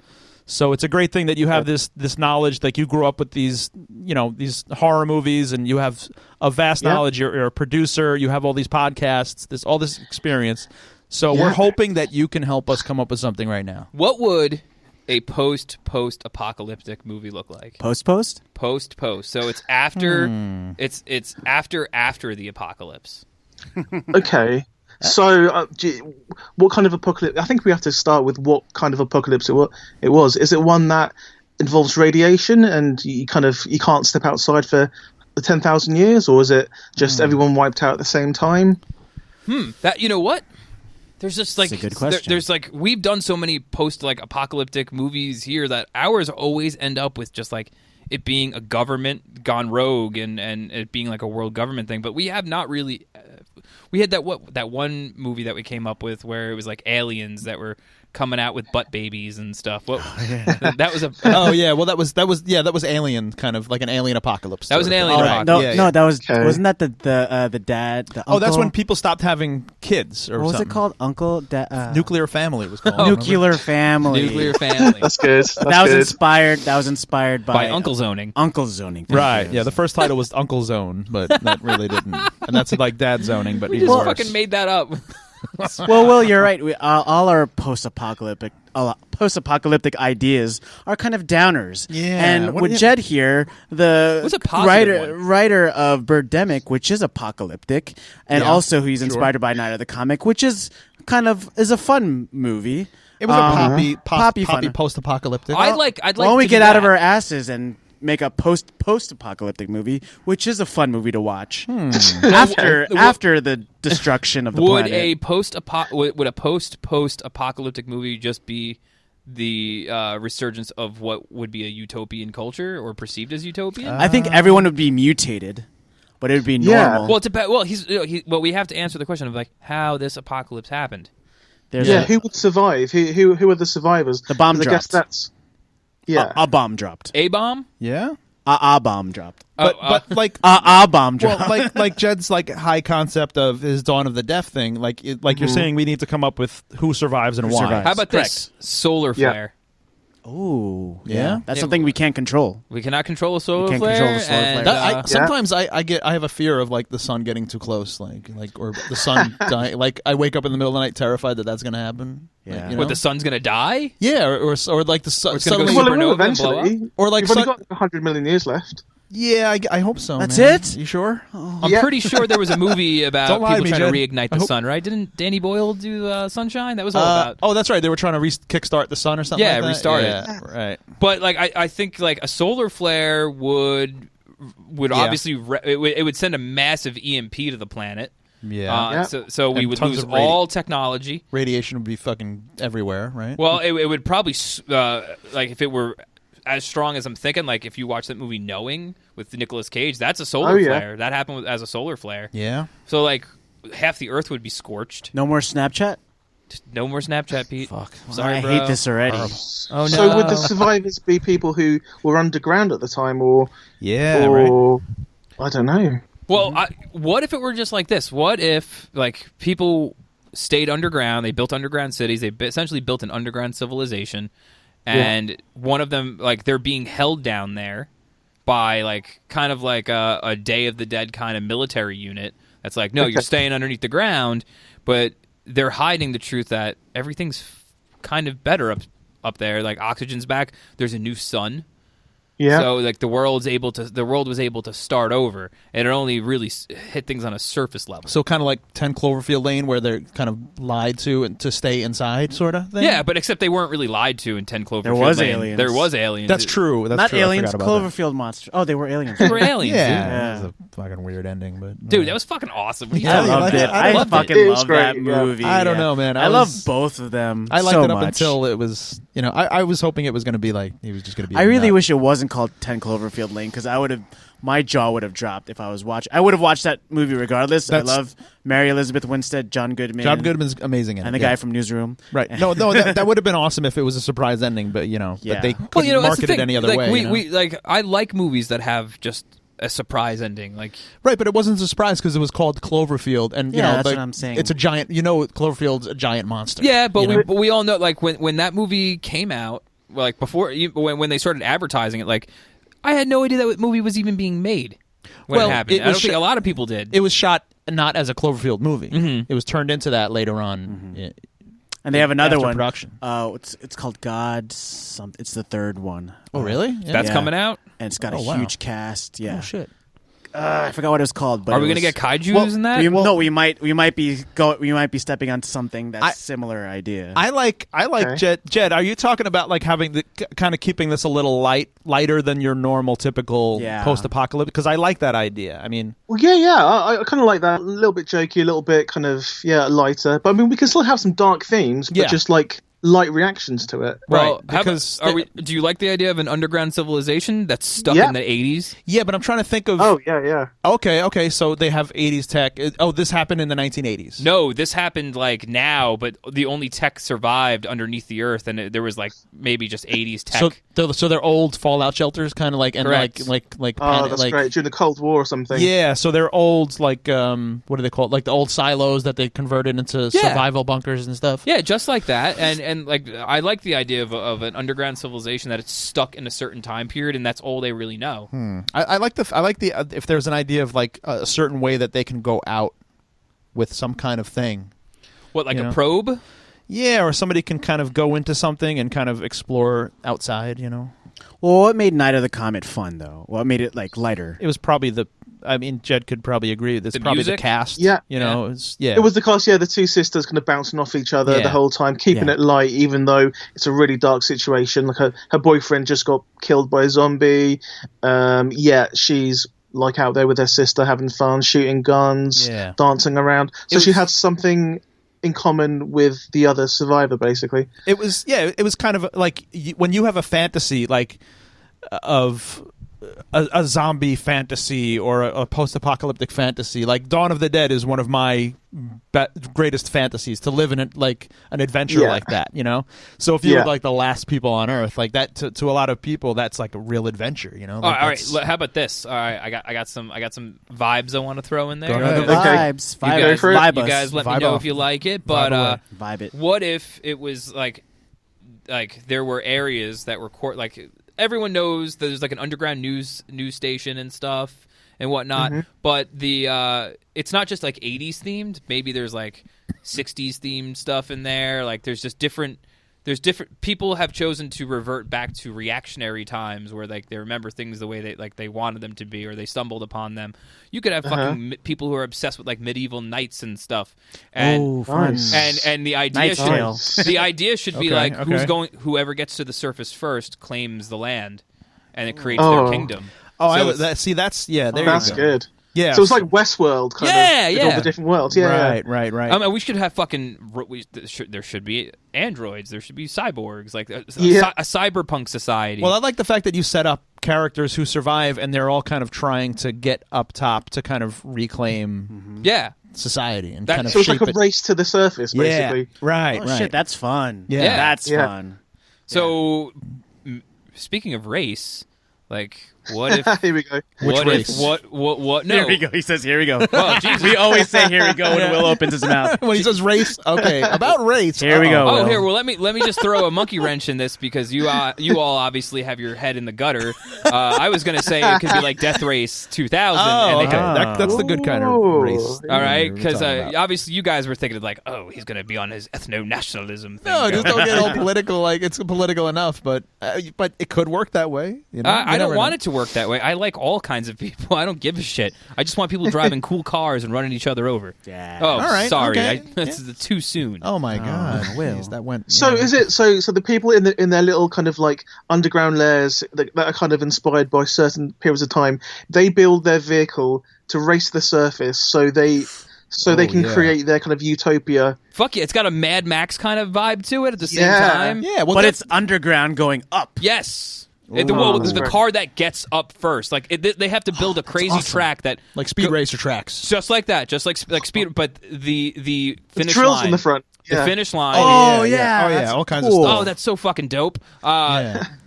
Speaker 3: So it's a great thing that you have this knowledge, like you grew up with these horror movies, and you have a vast knowledge. You're a producer. You have all these podcasts, all this experience. So we're hoping that you can help us come up with something right now.
Speaker 4: What would a post-apocalyptic movie look like?
Speaker 2: Post.
Speaker 4: So it's after it's after the apocalypse.
Speaker 1: Okay. So what kind of apocalypse? I think we have to start with what kind of apocalypse it was. Is it one that involves radiation and you can't step outside for 10,000 years, or is it just everyone wiped out at the same time?
Speaker 4: That, you know what? There's just like
Speaker 2: that's a good question.
Speaker 4: There's like we've done so many apocalyptic movies here that ours always end up with just like it being a government gone rogue and it being like a world government thing. But we have not really. We had that one movie that we came up with where it was like aliens that were coming out with butt babies and stuff. That was a
Speaker 3: that was Alien, kind of like an alien apocalypse.
Speaker 4: That was an alien apocalypse.
Speaker 2: That was wasn't that the dad? The uncle?
Speaker 3: That's when people stopped having kids. Or
Speaker 2: what was
Speaker 3: something.
Speaker 2: it called? Uncle
Speaker 3: Nuclear Family was called.
Speaker 2: Nuclear Family.
Speaker 4: Nuclear Family.
Speaker 1: That's good.
Speaker 2: That was inspired by
Speaker 4: Uncle Zoning.
Speaker 2: Uncle Zoning.
Speaker 3: Right. Yeah. The first title was Uncle Zone, but that really didn't. And that's like Dad Zoning, but
Speaker 4: we just fucking made that up.
Speaker 2: Well, Will, you're right. All our post-apocalyptic ideas are kind of downers.
Speaker 3: Yeah.
Speaker 2: And with Jed here, the writer of Birdemic, which is apocalyptic, and also he's inspired by Night of the Comic, which is a fun movie.
Speaker 3: It was a poppy
Speaker 2: fun.
Speaker 3: post-apocalyptic.
Speaker 4: I'd like.
Speaker 2: Why don't we get out of our asses and make a post-apocalyptic movie, which is a fun movie to watch after the destruction of the planet.
Speaker 4: Would a post-apocalyptic movie just be the resurgence of what would be a utopian culture or perceived as utopian?
Speaker 2: I think everyone would be mutated, but it would be normal.
Speaker 4: Well, it depends. Well, we have to answer the question of like how this apocalypse happened.
Speaker 1: Who would survive? Who are the survivors?
Speaker 2: The bomb dropped.
Speaker 1: I guess that's
Speaker 2: a bomb dropped.
Speaker 4: A bomb?
Speaker 3: Yeah.
Speaker 2: A bomb dropped.
Speaker 3: But like
Speaker 2: a bomb dropped.
Speaker 3: Well, like Jed's like high concept of his Dawn of the Death thing. Like you're saying, we need to come up with who survives and why.
Speaker 2: Survives.
Speaker 4: How about this solar flare?
Speaker 2: Oh,
Speaker 3: Yeah?
Speaker 2: That's something we can't control.
Speaker 4: We cannot control a solar
Speaker 2: can't
Speaker 4: flare.
Speaker 2: control the solar
Speaker 4: and,
Speaker 2: flare.
Speaker 3: Sometimes I have a fear of like the sun getting too close, like or the sun dying. Like I wake up in the middle of the night terrified that that's going to happen.
Speaker 2: Yeah.
Speaker 3: Like, you know?
Speaker 4: What, the sun's gonna die?
Speaker 3: Yeah, or like the sun
Speaker 4: Or it's gonna go
Speaker 3: suddenly.
Speaker 1: Well, it will
Speaker 4: supernova and blow
Speaker 1: eventually.
Speaker 3: Or like
Speaker 1: You've only
Speaker 3: sun-
Speaker 1: got 100 million years left.
Speaker 3: Yeah, I hope so.
Speaker 2: That's
Speaker 3: man.
Speaker 2: it?
Speaker 3: You sure?
Speaker 4: I'm
Speaker 1: Yeah.
Speaker 4: pretty sure there was a movie about
Speaker 3: Don't lie
Speaker 4: people
Speaker 3: to me,
Speaker 4: trying to
Speaker 3: Jed.
Speaker 4: reignite
Speaker 3: I
Speaker 4: the
Speaker 3: hope-
Speaker 4: sun, right? Didn't Danny Boyle do Sunshine? That was all about.
Speaker 3: Oh, that's right. They were trying to kickstart the sun or something.
Speaker 4: Yeah,
Speaker 3: like that?
Speaker 4: restart it.
Speaker 3: Yeah, right.
Speaker 4: But like, I think like a solar flare would obviously it would send a massive EMP to the planet.
Speaker 3: Yeah.
Speaker 4: So we
Speaker 3: And
Speaker 4: would
Speaker 3: tons
Speaker 4: lose
Speaker 3: of
Speaker 4: all technology.
Speaker 3: Radiation would be fucking everywhere, right?
Speaker 4: Well, it would probably like if it were as strong as I'm thinking. Like if you watch that movie Knowing with Nicolas Cage, that's a solar flare. That happened as a solar flare.
Speaker 3: Yeah.
Speaker 4: So like half the Earth would be scorched.
Speaker 2: No more Snapchat?
Speaker 4: No more Snapchat, Pete.
Speaker 2: Fuck.
Speaker 4: Sorry,
Speaker 2: I
Speaker 4: bro.
Speaker 2: hate this already.
Speaker 4: Oh no.
Speaker 1: So would the survivors be people who were underground at the time, or
Speaker 3: right.
Speaker 1: I don't know.
Speaker 4: Well, what if it were just like this? What if like people stayed underground? They built underground cities. They essentially built an underground civilization, and one of them, like, they're being held down there by like kind of like a Day of the Dead kind of military unit. That's like, no, you're staying underneath the ground, but they're hiding the truth that everything's kind of better up there. Like oxygen's back. There's a new sun.
Speaker 1: Yeah.
Speaker 4: So like the world was able to start over, and it only really hit things on a surface level.
Speaker 3: So kind of like 10 Cloverfield Lane, where they're kind of lied to and to stay inside, sort of thing.
Speaker 4: Yeah, but except they weren't really lied to in 10 Cloverfield
Speaker 2: There was
Speaker 4: Lane.
Speaker 2: aliens.
Speaker 4: There was aliens.
Speaker 3: That's true. That's
Speaker 2: Not
Speaker 3: true. I
Speaker 2: aliens,
Speaker 3: forgot about that.
Speaker 2: Cloverfield monsters. Oh, they were aliens.
Speaker 4: They were aliens.
Speaker 3: Yeah, it was a fucking weird ending, but
Speaker 4: Dude, that was fucking awesome. What are you
Speaker 3: Yeah,
Speaker 4: talking
Speaker 3: you
Speaker 4: about?
Speaker 2: Loved
Speaker 3: like
Speaker 2: it.
Speaker 3: it? I
Speaker 2: I
Speaker 3: loved
Speaker 2: fucking
Speaker 1: it. It was
Speaker 2: love
Speaker 1: great,
Speaker 2: that
Speaker 1: yeah.
Speaker 2: movie.
Speaker 3: I don't know, man.
Speaker 2: I love both of them.
Speaker 3: I liked
Speaker 2: so
Speaker 3: it up
Speaker 2: much.
Speaker 3: until it was, I was hoping it was going to be like, he was just going to be.
Speaker 2: I
Speaker 3: a
Speaker 2: really
Speaker 3: nut.
Speaker 2: wish it wasn't called 10 Cloverfield Lane, because my jaw would have dropped if I was watching. I would have watched that movie regardless. I love Mary Elizabeth Winstead, John Goodman.
Speaker 3: John Goodman's amazing in
Speaker 2: and
Speaker 3: it,
Speaker 2: the guy from Newsroom.
Speaker 3: Right. No, that would have been awesome if it was a surprise ending, but
Speaker 2: Yeah.
Speaker 3: but they couldn't
Speaker 4: Well, that's the
Speaker 3: market it
Speaker 4: thing.
Speaker 3: any other
Speaker 4: like,
Speaker 3: way.
Speaker 4: We like I like movies that have just a surprise ending. Like
Speaker 3: Right, but it wasn't a surprise because it was called Cloverfield, and
Speaker 2: Yeah, that's what I'm saying.
Speaker 3: It's a giant. Cloverfield's a giant monster.
Speaker 4: yeah, but
Speaker 3: you know?
Speaker 4: we all know like when that movie came out, like before when they started advertising it, like I had no idea that movie was even being made when it happened. I don't think a lot of people did.
Speaker 3: It was shot not as a Cloverfield movie.
Speaker 4: Mm-hmm.
Speaker 3: It was turned into that later on.
Speaker 2: And they have another
Speaker 3: After
Speaker 2: one.
Speaker 3: production.
Speaker 2: It's called God. It's the third one.
Speaker 3: Oh, really? Yeah.
Speaker 4: That's
Speaker 2: Yeah.
Speaker 4: coming out.
Speaker 2: And it's got
Speaker 3: Oh,
Speaker 2: a
Speaker 3: wow.
Speaker 2: huge cast. Yeah.
Speaker 3: Oh shit.
Speaker 2: I forgot what it was called. But
Speaker 4: Are we
Speaker 2: going
Speaker 4: gonna
Speaker 2: to
Speaker 4: get kaijus in that?
Speaker 2: No, we might be stepping onto something that's similar idea.
Speaker 3: I like
Speaker 1: Okay.
Speaker 3: Jed. Are you talking about like having the kind of keeping this a little lighter than your normal typical
Speaker 2: Yeah.
Speaker 3: post-apocalyptic? Because I like that idea. I mean,
Speaker 1: Well, yeah. I kind of like that. A little bit jokey, a little bit kind of lighter. But I mean, we can still have some dark themes, but
Speaker 3: Yeah.
Speaker 1: just like light reactions to it.
Speaker 4: Well,
Speaker 3: right, because
Speaker 4: do you like the idea of an underground civilization that's stuck
Speaker 1: Yeah.
Speaker 4: in the 80s?
Speaker 3: yeah, but I'm trying to think of.
Speaker 1: Oh yeah.
Speaker 3: Okay. So they have 80s tech. Oh, this happened in the 1980s.
Speaker 4: No, this happened like now, but the only tech survived underneath the earth, and there was like maybe just 80s tech.
Speaker 3: So they're old fallout shelters, kind of like and
Speaker 4: Correct.
Speaker 3: like
Speaker 1: Oh, that's great. During the Cold War or something.
Speaker 3: Yeah, so they're old, like what do they call it? Like the old silos that they converted into survival bunkers and stuff.
Speaker 4: Yeah, just like that, and like I like the idea of an underground civilization that it's stuck in a certain time period, and that's all they really know.
Speaker 3: I like the if there's an idea of like a certain way that they can go out with some kind of thing.
Speaker 4: What, like
Speaker 3: You
Speaker 4: a
Speaker 3: know?
Speaker 4: probe?
Speaker 3: Yeah, or somebody can kind of go into something and kind of explore outside.
Speaker 2: Well, what made Night of the Comet fun, though? What made it like lighter?
Speaker 3: It was probably Jed could probably agree. It's
Speaker 4: The
Speaker 3: probably
Speaker 4: music?
Speaker 3: the cast.
Speaker 1: Yeah.
Speaker 3: It
Speaker 1: It was the cast, the two sisters kind of bouncing off each other
Speaker 3: Yeah.
Speaker 1: the whole time, keeping
Speaker 2: Yeah.
Speaker 1: it light, even though it's a really dark situation. Like her boyfriend just got killed by a zombie. She's like out there with her sister, having fun, shooting guns,
Speaker 3: Yeah.
Speaker 1: dancing around. So
Speaker 4: It
Speaker 1: she
Speaker 4: was-
Speaker 1: has something in common with the other survivor, basically.
Speaker 3: It was kind of like when you have a fantasy like of a zombie fantasy or a post-apocalyptic fantasy. Like Dawn of the Dead is one of my greatest fantasies, to live in it like an adventure like that. So if you're like the last people on Earth, like that to a lot of people, that's like a real adventure. Like
Speaker 4: all right. How about this? All right, I got some vibes I want to throw in there.
Speaker 3: Go ahead.
Speaker 2: The
Speaker 1: Okay.
Speaker 2: vibes.
Speaker 4: You
Speaker 2: Vibe
Speaker 4: guys,
Speaker 2: us. Vibe
Speaker 4: you
Speaker 2: us.
Speaker 4: guys let me
Speaker 3: Vibe
Speaker 4: know
Speaker 3: off.
Speaker 4: if you like it. But
Speaker 3: Vibe away.
Speaker 2: Vibe it.
Speaker 4: what if it was like like there were areas that were like everyone knows there's like an underground news station and stuff and whatnot, but it's not just like 80s themed. Maybe there's like 60s themed stuff in there. Like there's different people have chosen to revert back to reactionary times where like they remember things the way they wanted them to be, or they stumbled upon them. You could have fucking people who are obsessed with like medieval knights and stuff. And and the idea should be like whoever gets to the surface first claims the land, and it creates their kingdom.
Speaker 3: That's
Speaker 1: good.
Speaker 3: Yeah,
Speaker 1: so it's like Westworld, kind of, with all the different worlds.
Speaker 3: Right.
Speaker 4: I mean, we should have there should be androids. There should be cyborgs, like a cyberpunk society.
Speaker 3: Well, I like the fact that you set up characters who survive, and they're all kind of trying to get up top to kind of reclaim society and kind of
Speaker 1: so it's like a race to the surface, basically.
Speaker 3: Right.
Speaker 2: Shit, that's fun.
Speaker 3: Yeah,
Speaker 2: that's fun.
Speaker 4: So, speaking of race, like. What if?
Speaker 1: Here we go.
Speaker 3: Which race?
Speaker 4: What? No.
Speaker 2: Here we go. He says, "Here we go."
Speaker 4: Well, Jesus.
Speaker 2: We always say, "Here we go" when Will opens his mouth.
Speaker 3: When he says race, okay, about race.
Speaker 2: Here we go.
Speaker 4: Oh,
Speaker 2: Will.
Speaker 4: here. Well, let me just throw a monkey wrench in this because you all obviously have your head in the gutter. I was going to say it could be like Death Race 2000.
Speaker 3: Oh, okay. That's the good kind of race.
Speaker 4: All right, because obviously you guys were thinking like, oh, he's going to be on his ethno-nationalism thing.
Speaker 3: No, just don't get all political. Like it's political enough, but it could work that way. You know?
Speaker 4: I don't want it to work that way. I like all kinds of people. I don't give a shit. I just want people driving cool cars and running each other over.
Speaker 2: Yeah.
Speaker 4: Oh,
Speaker 3: all right,
Speaker 4: sorry.
Speaker 3: okay.
Speaker 4: This is too soon.
Speaker 3: Oh my God,
Speaker 2: Will.
Speaker 3: Jeez, that went.
Speaker 1: So is it so the people in their little kind of like underground lairs that are kind of inspired by certain periods of time, they build their vehicle to race the surface so they can create their kind of utopia.
Speaker 4: Fuck yeah, it's got a Mad Max kind of vibe to it at the same time.
Speaker 3: Yeah, well,
Speaker 2: but it's underground going up.
Speaker 4: Yes. The car that gets up first, like they have to build a crazy track that
Speaker 3: like Speed Racer tracks,
Speaker 4: just like that, just like speed. But the finish
Speaker 1: drills
Speaker 4: line,
Speaker 1: in the front,
Speaker 4: the finish line.
Speaker 3: Oh yeah, all kinds of stuff.
Speaker 4: Oh, that's so fucking dope.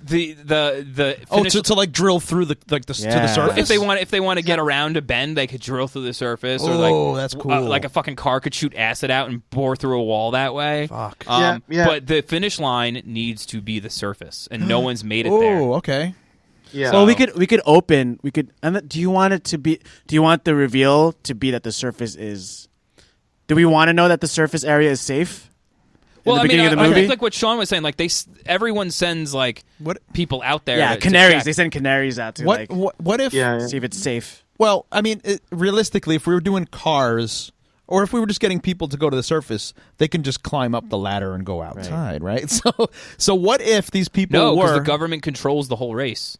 Speaker 4: The finish
Speaker 3: to like drill through to the surface.
Speaker 4: If they want to get around a bend, they could drill through the surface. Or
Speaker 3: like, that's cool.
Speaker 4: Like a fucking car could shoot acid out and bore through a wall that way.
Speaker 3: Fuck.
Speaker 4: But the finish line needs to be the surface, and no one's made it there.
Speaker 3: Oh, okay.
Speaker 1: Yeah.
Speaker 2: Well, we could open. And do you want it to be? Do you want the reveal to be that the surface is? Do we want to know that the surface area is safe?
Speaker 4: Well,
Speaker 2: I
Speaker 4: think like what Sean was saying, like everyone sends like people out there.
Speaker 2: Yeah, canaries. They send canaries out to
Speaker 3: what if
Speaker 2: see if it's safe.
Speaker 3: Well, I mean, realistically, if we were doing cars, or if we were just getting people to go to the surface, they can just climb up the ladder and go outside, right? So what if these people
Speaker 4: because the government controls the whole race.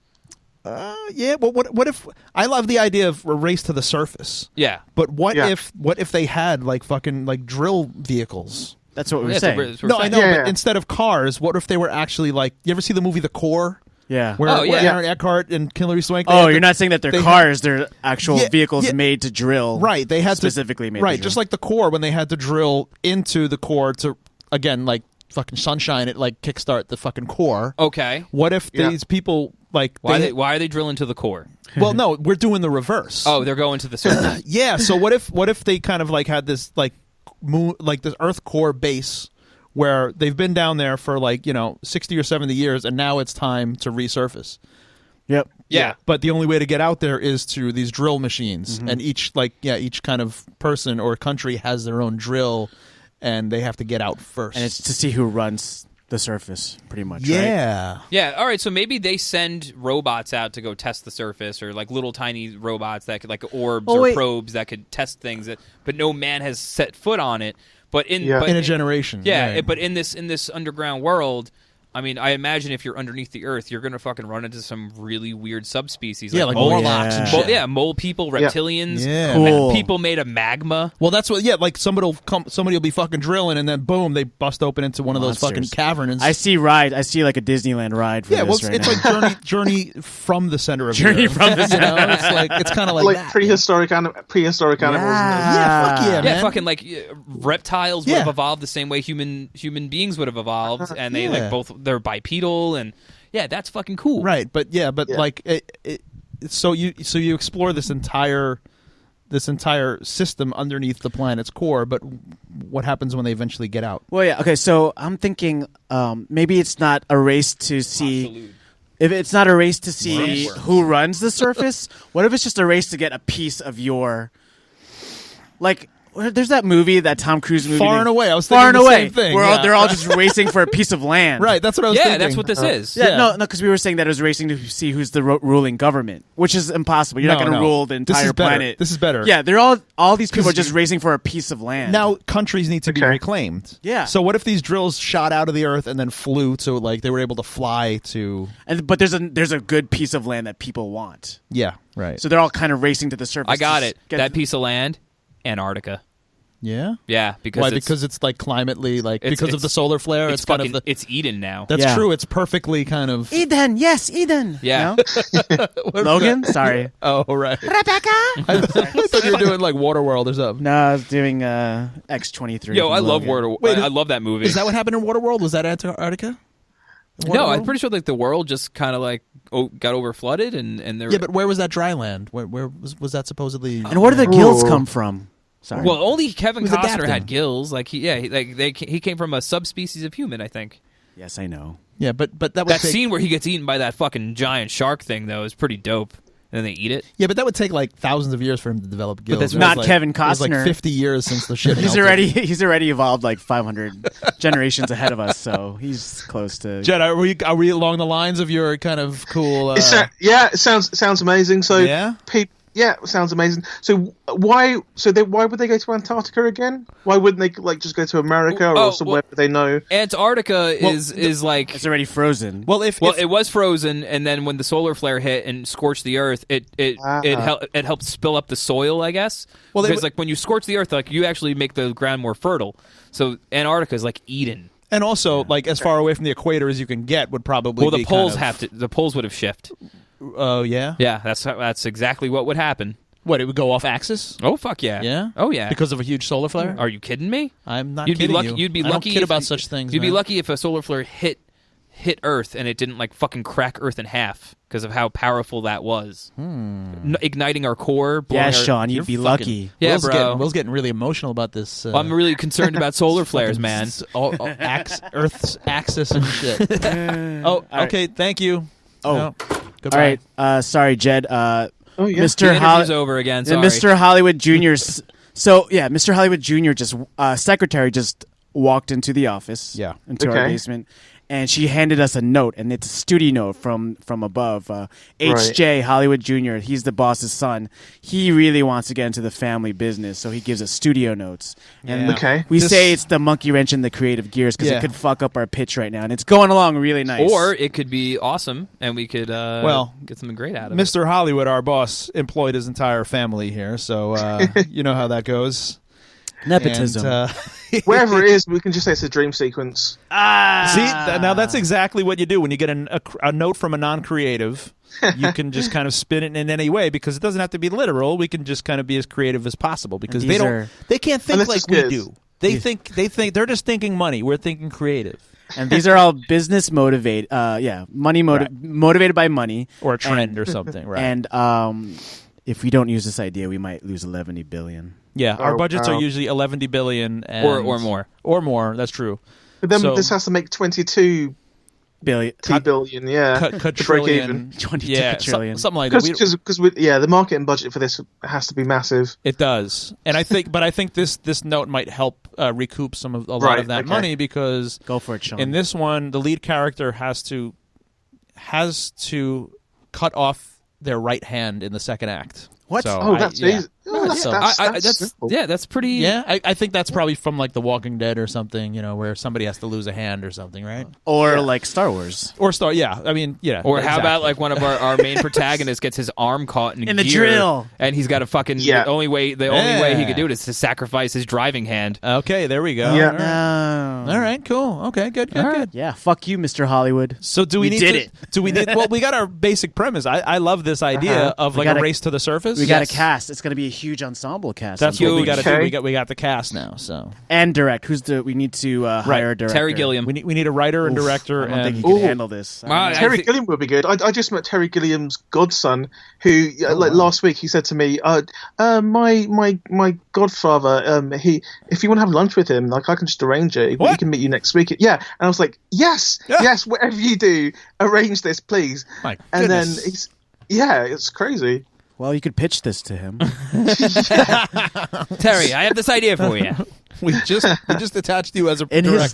Speaker 3: Yeah. Well, what if I love the idea of a race to the surface?
Speaker 4: Yeah.
Speaker 3: But what if they had like fucking like drill vehicles?
Speaker 2: That's what we're saying.
Speaker 3: No, I know, but instead of cars, what if they were actually like? You ever see the movie The Core?
Speaker 2: Yeah.
Speaker 3: Where Aaron Eckhart and Hilary Swank.
Speaker 2: You're not saying that they're cars; they're actual vehicles made to drill.
Speaker 3: Right. They had
Speaker 2: specifically made.
Speaker 3: Right.
Speaker 2: To drill.
Speaker 3: Just like the core, when they had to drill into the core to again like fucking sunshine it, like kickstart the fucking core.
Speaker 4: Okay.
Speaker 3: What if these people like
Speaker 4: why are they drilling to the core?
Speaker 3: Well, no, we're doing the reverse.
Speaker 4: Oh, they're going to the surface.
Speaker 3: Yeah. So what if they kind of like had this like moon, like this Earth core base where they've been down there for like 60 or 70 years, and now it's time to resurface.
Speaker 2: Yep.
Speaker 4: Yeah.
Speaker 3: But the only way to get out there is through these drill machines, and each kind of person or country has their own drill, and they have to get out first.
Speaker 2: And it's to see who runs the surface, pretty much.
Speaker 3: Yeah.
Speaker 2: Right?
Speaker 4: Yeah. All right. So maybe they send robots out to go test the surface, or like little tiny robots that could like orbs probes that could test things. But no man has set foot on it. But in a
Speaker 3: generation.
Speaker 4: Yeah.
Speaker 3: Right.
Speaker 4: But in this underground world. I mean, I imagine if you're underneath the earth, you're going to fucking run into some really weird subspecies.
Speaker 3: Yeah, like Morlocks and shit.
Speaker 4: Mole people, reptilians,
Speaker 2: Cool.
Speaker 4: people made of magma.
Speaker 3: Well, that's what. Yeah, like somebody will be fucking drilling, and then boom, they bust open into one of those fucking caverns.
Speaker 2: I see like a Disneyland ride. For
Speaker 3: it's
Speaker 2: now.
Speaker 3: like journey from the center of
Speaker 2: Journey
Speaker 3: the earth.
Speaker 2: from the center.
Speaker 3: It's like it's kind of like that,
Speaker 1: prehistoric animals.
Speaker 3: Yeah, fuck yeah, man.
Speaker 4: Yeah, fucking like reptiles would have evolved the same way human beings would have evolved, and they like both. They're bipedal, and that's fucking cool,
Speaker 3: right? But like, so you explore this entire this entire system underneath the planet's core, but what happens when they eventually get out?
Speaker 2: Well, yeah. Okay, so I'm thinking maybe it's not a race to see.
Speaker 4: Absolute.
Speaker 2: If it's not a race to see who runs the surface, what if it's just a race to get a piece of your, like, there's that movie, that Tom Cruise movie.
Speaker 3: Far and Away. I was
Speaker 2: Far
Speaker 3: thinking
Speaker 2: and
Speaker 3: the
Speaker 2: Away.
Speaker 3: same thing.
Speaker 2: Where they're all just racing for a piece of land.
Speaker 3: Right, that's what I was thinking.
Speaker 4: Yeah, that's what this is.
Speaker 2: Yeah, no, because we were saying that it was racing to see who's the ruling government, which is impossible. You're not going to rule the entire planet.
Speaker 3: This is better.
Speaker 2: Yeah, they're all these people are just racing for a piece of land.
Speaker 3: Now countries need to be reclaimed.
Speaker 2: Yeah.
Speaker 3: So what if these drills shot out of the earth and then flew to, like, they were able to fly to?
Speaker 2: But there's a good piece of land that people want.
Speaker 3: Yeah, right.
Speaker 2: So they're all kind of racing to the surface.
Speaker 4: I got it. That piece of land, Antarctica.
Speaker 3: Yeah.
Speaker 4: Yeah, because
Speaker 3: why? Because it's like climately, like because of the solar flare.
Speaker 4: It's
Speaker 3: kind
Speaker 4: fucking,
Speaker 3: of
Speaker 4: it's Eden now.
Speaker 3: That's true. It's perfectly kind of
Speaker 2: Eden. Yes, Eden.
Speaker 4: Yeah.
Speaker 2: No? Logan. Sorry.
Speaker 3: Oh right.
Speaker 2: Rebecca.
Speaker 3: I thought you were doing like Waterworld or something.
Speaker 2: No, I was doing X-23.
Speaker 4: Yo, I love
Speaker 2: Logan.
Speaker 4: I love that movie.
Speaker 3: Is that what happened in Waterworld? Was that Antarctica?
Speaker 4: No, I'm pretty sure like the world just kind of like got over flooded and there.
Speaker 3: Yeah, but where was that dry land? Where was that supposedly?
Speaker 2: And where did the gills come from? Sorry.
Speaker 4: Well, only Kevin Costner
Speaker 3: adapting.
Speaker 4: had gills. Like he came from a subspecies of human, I think.
Speaker 2: Yes, I know.
Speaker 3: Yeah, but that would
Speaker 4: That scene where he gets eaten by that fucking giant shark thing though is pretty dope. And then they eat it.
Speaker 3: Yeah, but that would take like thousands of years for him to develop gills.
Speaker 2: that's
Speaker 3: It was
Speaker 2: not
Speaker 3: like-
Speaker 2: Kevin
Speaker 3: It was like
Speaker 2: Costner.
Speaker 3: 50 years since the shit.
Speaker 2: He's
Speaker 3: melted.
Speaker 2: already evolved like 500 generations ahead of us, so he's close to.
Speaker 3: Jed, are we along the lines of your kind of cool?
Speaker 1: It sounds amazing. So
Speaker 3: Yeah?
Speaker 1: Yeah, it sounds amazing. So why would they go to Antarctica again? Why wouldn't they like just go to America or somewhere where they know?
Speaker 4: Antarctica is like
Speaker 2: It's already frozen.
Speaker 3: Well, if
Speaker 4: it was frozen, and then when the solar flare hit and scorched the earth, it helped spill up the soil, I guess.
Speaker 3: Well,
Speaker 4: because like when you scorch the earth, like you actually make the ground more fertile. So Antarctica is like Eden.
Speaker 3: and also like as far away from the equator as you can get would probably
Speaker 4: Well, the
Speaker 3: be
Speaker 4: poles
Speaker 3: kind of,
Speaker 4: the poles would have shifted.
Speaker 3: Oh yeah.
Speaker 4: Yeah, that's exactly what would happen.
Speaker 3: What, it would go off axis?
Speaker 4: Oh fuck yeah.
Speaker 3: Yeah.
Speaker 4: Oh yeah.
Speaker 3: Because of a huge solar flare?
Speaker 4: Are you kidding me?
Speaker 3: I'm not
Speaker 4: You'd
Speaker 3: kidding
Speaker 4: be lucky.
Speaker 3: you.
Speaker 4: You'd be
Speaker 3: I
Speaker 4: lucky
Speaker 3: don't kid
Speaker 4: if,
Speaker 3: about such things.
Speaker 4: You'd be
Speaker 3: man.
Speaker 4: lucky if a solar flare hit Earth and it didn't like fucking crack Earth in half because of how powerful that was, igniting our core.
Speaker 2: Yeah,
Speaker 4: blowing
Speaker 2: Sean,
Speaker 3: You're
Speaker 2: you'd be
Speaker 3: fucking-
Speaker 2: lucky.
Speaker 4: Yeah,
Speaker 3: Will's
Speaker 4: bro.
Speaker 3: getting really emotional about this.
Speaker 4: Well, I'm really concerned about solar flares, man.
Speaker 3: Earth's axis and shit. Oh, okay. Thank you.
Speaker 2: Oh.
Speaker 3: No.
Speaker 2: All
Speaker 3: Goodbye.
Speaker 2: right. Sorry, Jed.
Speaker 1: Oh yeah.
Speaker 4: The
Speaker 2: Mr.
Speaker 4: interview's
Speaker 2: Hollywood.
Speaker 4: over again. Sorry.
Speaker 2: Mr. Hollywood Jr. So yeah, Mr. Hollywood Jr. just secretary just walked into the office.
Speaker 3: Yeah.
Speaker 2: Into our basement. And she handed us a note, and it's a studio note from above. H.J. Hollywood Jr., he's the boss's son. He really wants to get into the family business, so he gives us studio notes. And we say it's the monkey wrench in the creative gears because it could fuck up our pitch right now. And it's going along really nice.
Speaker 4: Or it could be awesome, and we could get something great out of it.
Speaker 3: Mr. Hollywood, our boss, employed his entire family here, so you know how that goes.
Speaker 2: Nepotism.
Speaker 3: And,
Speaker 1: Wherever it is, we can just say it's a dream sequence.
Speaker 3: See, now that's exactly what you do when you get a note from a non-creative. You can just kind of spin it in any way because it doesn't have to be literal. We can just kind of be as creative as possible because they can't think like we do. They think they're just thinking money. We're thinking creative.
Speaker 2: And these are all business motivated. Motivated by money
Speaker 3: or a trend or something. Right.
Speaker 2: And if we don't use this idea, we might lose 11 billion.
Speaker 3: Yeah, our budgets are usually 11 billion and
Speaker 4: or more.
Speaker 3: Or more, that's true.
Speaker 1: But then this has to make 22
Speaker 2: billion.
Speaker 1: T-billion, yeah.
Speaker 3: Quadrillion.
Speaker 2: 22
Speaker 3: yeah,
Speaker 2: quadrillion.
Speaker 3: Something like that.
Speaker 1: Because the marketing budget for this has to be massive.
Speaker 3: It does. And I think this note might help recoup a lot of that money because
Speaker 2: go for it, Sean.
Speaker 3: In this one, the lead character has to cut off their right hand in the second act.
Speaker 2: What?
Speaker 1: So that's easy.
Speaker 4: That's pretty.
Speaker 3: Yeah, I think that's probably from like The Walking Dead or something, where somebody has to lose a hand or something, right?
Speaker 2: Or like Star Wars.
Speaker 3: Or I mean, yeah.
Speaker 4: Or how about like one of our main protagonists gets his arm caught in
Speaker 2: the
Speaker 4: gear,
Speaker 2: drill,
Speaker 4: and he's got to fucking the only way he could do it is to sacrifice his driving hand.
Speaker 3: Okay, there we go.
Speaker 2: Yeah.
Speaker 3: All right, cool. Okay, good.
Speaker 2: Yeah, fuck you, Mr. Hollywood.
Speaker 3: So do we need
Speaker 2: it?
Speaker 3: Do we need? Well, we got our basic premise. I love this idea of like a race to the surface.
Speaker 2: We got a cast. It's going to be a huge ensemble cast.
Speaker 3: That's what we got to
Speaker 1: Okay.
Speaker 3: do. We got the cast now. So
Speaker 2: And direct. We need to hire a director.
Speaker 4: Terry Gilliam.
Speaker 3: we need a writer and director.
Speaker 2: I don't think
Speaker 3: And
Speaker 2: he can handle this.
Speaker 1: Terry Gilliam would be good. I just met Terry Gilliam's godson, who last week he said to me, my godfather, if you want to have lunch with him, like I can just arrange it.
Speaker 3: What?
Speaker 1: We can meet you next week. Yeah, and I was like, yes, whatever you do, arrange this, please.
Speaker 3: My
Speaker 1: and then
Speaker 3: goodness.
Speaker 1: it's crazy.
Speaker 2: Well, you could pitch this to him.
Speaker 4: Terry, I have this idea for you.
Speaker 3: we just attached you as a
Speaker 2: In
Speaker 3: director.
Speaker 2: his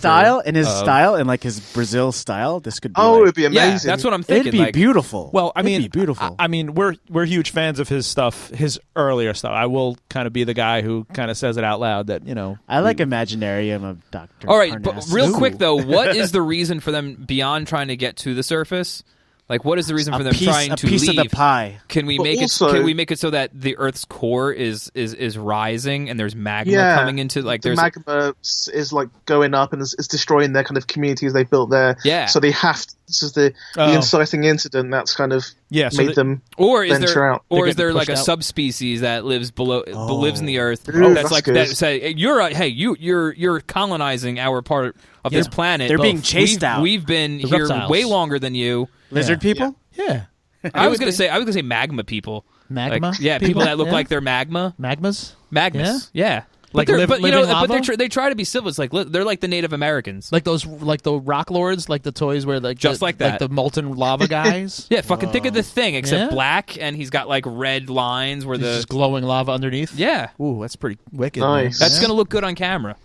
Speaker 2: style, in like his Brazil style, this could be.
Speaker 1: Oh,
Speaker 2: like,
Speaker 1: it'd be
Speaker 4: Yeah,
Speaker 1: amazing.
Speaker 4: that's what I'm thinking.
Speaker 2: it'd be
Speaker 4: like,
Speaker 2: beautiful.
Speaker 3: Well, I mean,
Speaker 2: it'd be beautiful.
Speaker 3: I mean, we're huge fans of his stuff, his earlier stuff. I will kind of be the guy who kind of says it out loud that
Speaker 2: I like Imaginarium of Dr.
Speaker 4: All right, but
Speaker 2: Parnassus.
Speaker 4: real
Speaker 2: Ooh.
Speaker 4: quick though, what is the reason for them beyond trying to get to the surface? Like, what is the reason for them trying to
Speaker 2: piece
Speaker 4: leave?
Speaker 2: of the pie.
Speaker 4: Can we
Speaker 1: But
Speaker 4: make
Speaker 1: also-
Speaker 4: it? Can we make it so that the Earth's core is rising and there's magma
Speaker 1: Yeah,
Speaker 4: coming into like
Speaker 1: the
Speaker 4: there's
Speaker 1: magma is like going up and is destroying their kind of communities they've built there.
Speaker 4: Yeah.
Speaker 1: So they have to, this is the inciting incident that's kind of made them
Speaker 4: or is
Speaker 1: venture
Speaker 4: there
Speaker 1: out.
Speaker 4: or
Speaker 3: They're
Speaker 4: is there
Speaker 3: getting
Speaker 4: like a
Speaker 3: pushed out.
Speaker 4: subspecies that lives below lives in the Earth
Speaker 1: Ooh,
Speaker 4: that's
Speaker 1: that's
Speaker 4: like
Speaker 1: good.
Speaker 4: that say you're colonizing our part of this planet.
Speaker 2: They're being chased out.
Speaker 4: We've been
Speaker 3: The
Speaker 4: here
Speaker 3: reptiles.
Speaker 4: way longer than you.
Speaker 2: Lizard people?
Speaker 3: Yeah.
Speaker 4: I was gonna say magma people.
Speaker 3: Magma?
Speaker 4: Like, people that look like they're magma.
Speaker 3: Magmas?
Speaker 4: Magmas. Yeah.
Speaker 3: Like
Speaker 4: But,
Speaker 3: living
Speaker 4: but
Speaker 3: lava?
Speaker 4: they try to be civil. It's like they're like the Native Americans.
Speaker 3: Like the rock lords, like the toys where
Speaker 4: Just like that.
Speaker 3: like the molten lava guys.
Speaker 4: Yeah, fucking think of the thing, except
Speaker 3: Yeah?
Speaker 4: black, and he's got like red lines where
Speaker 3: There's
Speaker 4: the
Speaker 3: just glowing lava underneath.
Speaker 4: yeah.
Speaker 3: Ooh, that's pretty wicked.
Speaker 1: Nice.
Speaker 3: Man.
Speaker 4: That's gonna look good on camera.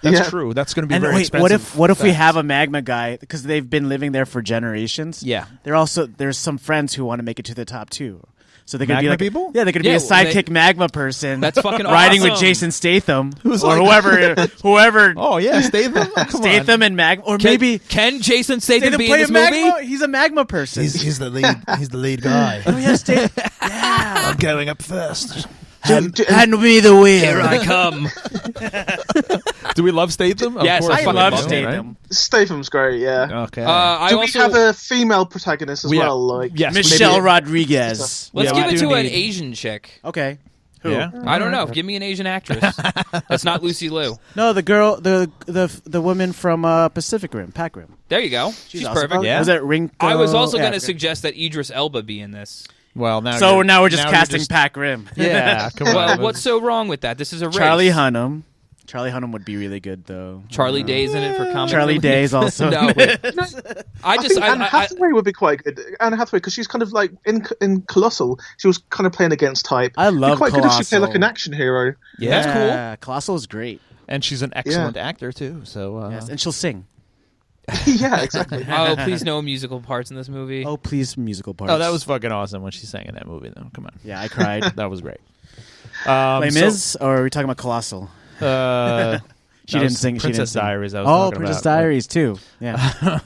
Speaker 3: That's
Speaker 1: Yeah.
Speaker 3: true. That's going to be
Speaker 2: And
Speaker 3: very
Speaker 2: wait,
Speaker 3: expensive.
Speaker 2: what if we
Speaker 3: Facts.
Speaker 2: have a magma guy because they've been living there for generations?
Speaker 3: Yeah.
Speaker 2: There's some friends who want to make it to the top too. So they're gonna be
Speaker 3: Magma
Speaker 2: like
Speaker 3: people?
Speaker 2: Yeah, they're gonna
Speaker 4: Yeah,
Speaker 2: be a
Speaker 4: well,
Speaker 2: sidekick magma person.
Speaker 4: That's fucking
Speaker 2: riding with
Speaker 4: awesome.
Speaker 2: Jason Statham
Speaker 3: Who's
Speaker 2: or
Speaker 3: like-
Speaker 2: whoever
Speaker 3: Oh yeah, Statham. Come on.
Speaker 2: Statham and magma, or maybe
Speaker 4: Can Jason Statham
Speaker 2: Statham
Speaker 4: be in
Speaker 2: play
Speaker 4: this
Speaker 2: a
Speaker 4: movie?
Speaker 2: magma. He's a magma person.
Speaker 3: He's the lead. He's the lead guy.
Speaker 2: Oh yeah, Statham. Yeah.
Speaker 3: I'm going up first.
Speaker 2: Hand me the wheel.
Speaker 4: Here I come.
Speaker 3: Do we love Statham? Of
Speaker 4: Yes,
Speaker 3: course
Speaker 4: I
Speaker 3: we
Speaker 2: I love
Speaker 4: fucking
Speaker 3: do,
Speaker 2: Statham.
Speaker 1: Statham's great, yeah.
Speaker 3: Right? Okay.
Speaker 4: I
Speaker 1: Do
Speaker 4: also
Speaker 1: we have a female protagonist as
Speaker 3: Yeah.
Speaker 1: well? Like,
Speaker 3: yes,
Speaker 2: Michelle
Speaker 3: maybe-
Speaker 2: Rodriguez.
Speaker 4: let's
Speaker 3: Yeah,
Speaker 4: give
Speaker 3: we
Speaker 4: it
Speaker 3: do
Speaker 4: to an
Speaker 3: need-
Speaker 4: Asian chick.
Speaker 2: Okay. Who?
Speaker 3: Yeah.
Speaker 4: I don't know. Give me an Asian actress. That's not Lucy Liu.
Speaker 2: No, the girl, the woman from Pacific Rim, Pac Rim.
Speaker 4: There you go. She's
Speaker 2: awesome.
Speaker 4: perfect.
Speaker 3: Yeah.
Speaker 2: Was that Rinko?
Speaker 4: I was also
Speaker 2: Yeah,
Speaker 4: going to
Speaker 2: okay.
Speaker 4: suggest that Idris Elba be in this.
Speaker 3: Well, now.
Speaker 2: So
Speaker 3: you're-
Speaker 2: now we're just
Speaker 3: you're
Speaker 2: casting Pac Rim.
Speaker 3: Yeah. Come on.
Speaker 4: Well, what's so wrong with that? This is a race.
Speaker 2: Charlie Hunnam. Charlie Hunnam would be really good though.
Speaker 4: Charlie Day's in it for comic.
Speaker 2: Charlie
Speaker 4: relief.
Speaker 2: Day's also.
Speaker 4: No, wait. I
Speaker 1: I
Speaker 4: just
Speaker 1: think Anne
Speaker 4: I,
Speaker 1: Hathaway would be quite good. Anne Hathaway, because she's kind of like in Colossal, she was kind of playing against type.
Speaker 2: I
Speaker 1: It'd be
Speaker 2: love
Speaker 1: quite good if she played like
Speaker 2: Colossal.
Speaker 1: an action hero.
Speaker 3: Yeah.
Speaker 4: That's cool.
Speaker 2: Colossal is great.
Speaker 3: And she's an excellent actor too. So.
Speaker 2: Yes, and she'll sing.
Speaker 1: Yeah, exactly.
Speaker 4: oh, please no musical parts in this movie.
Speaker 2: Oh please, musical parts.
Speaker 3: Oh, that was fucking awesome when she sang in that movie. Though, come on.
Speaker 2: Yeah, I cried.
Speaker 3: That was great.
Speaker 2: Les
Speaker 3: so-
Speaker 2: Mis, or are we talking about Colossal? She
Speaker 3: that
Speaker 2: didn't
Speaker 3: was
Speaker 2: sing. She
Speaker 3: Princess
Speaker 2: didn't sing.
Speaker 3: Diaries. I was
Speaker 2: Oh,
Speaker 3: talking
Speaker 2: Princess
Speaker 3: about.
Speaker 2: Diaries too. Yeah.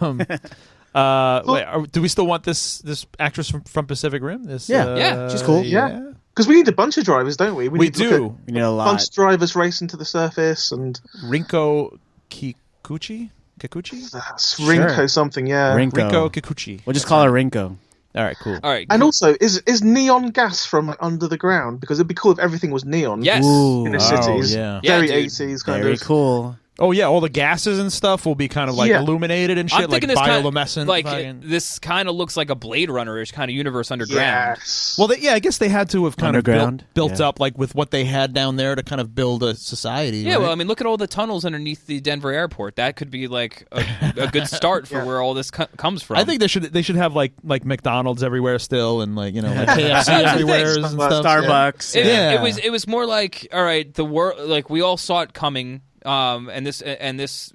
Speaker 3: Do we still want this actress from Pacific Rim? This,
Speaker 2: Yeah.
Speaker 4: Yeah,
Speaker 2: she's cool.
Speaker 1: Yeah. Because we need a bunch of drivers, don't we?
Speaker 3: We
Speaker 1: need to look
Speaker 3: do.
Speaker 1: at
Speaker 2: We need a
Speaker 1: a
Speaker 2: lot.
Speaker 1: bunch of drivers racing to the surface, and
Speaker 3: Rinko Kikuchi? Kikuchi?
Speaker 1: that's Rinko something, yeah.
Speaker 3: Rinko Kikuchi.
Speaker 2: We'll just call her Rinko.
Speaker 3: All right, cool.
Speaker 4: All right.
Speaker 1: And also, is neon gas from like, under the ground? Because it'd be cool if everything was neon.
Speaker 4: Yes.
Speaker 2: Ooh.
Speaker 1: In the
Speaker 3: Oh,
Speaker 1: cities.
Speaker 3: yeah.
Speaker 1: Very
Speaker 4: Yeah, dude.
Speaker 1: 80s kind
Speaker 2: Very
Speaker 1: of.
Speaker 2: cool.
Speaker 3: Oh yeah, all the gases and stuff will be kind of like
Speaker 1: Yeah.
Speaker 3: illuminated and shit,
Speaker 4: I'm
Speaker 3: like
Speaker 4: thinking this kind
Speaker 3: bioluminescent.
Speaker 4: like
Speaker 3: fucking-
Speaker 4: this kind of looks like a Blade Runner-ish kind of universe underground.
Speaker 1: Yes.
Speaker 3: Well, I guess they had to have kind
Speaker 2: Underground?
Speaker 3: of built
Speaker 2: Yeah.
Speaker 3: up like with what they had down there to kind of build a society.
Speaker 4: Yeah,
Speaker 3: right?
Speaker 4: well, I mean, look at all the tunnels underneath the Denver airport. That could be like a good start for where all this comes from.
Speaker 3: I think they should have like McDonald's everywhere still, and like like KFC everywhere and stuff.
Speaker 2: Starbucks.
Speaker 4: It was more like, all right, the world, like we all saw it coming, and this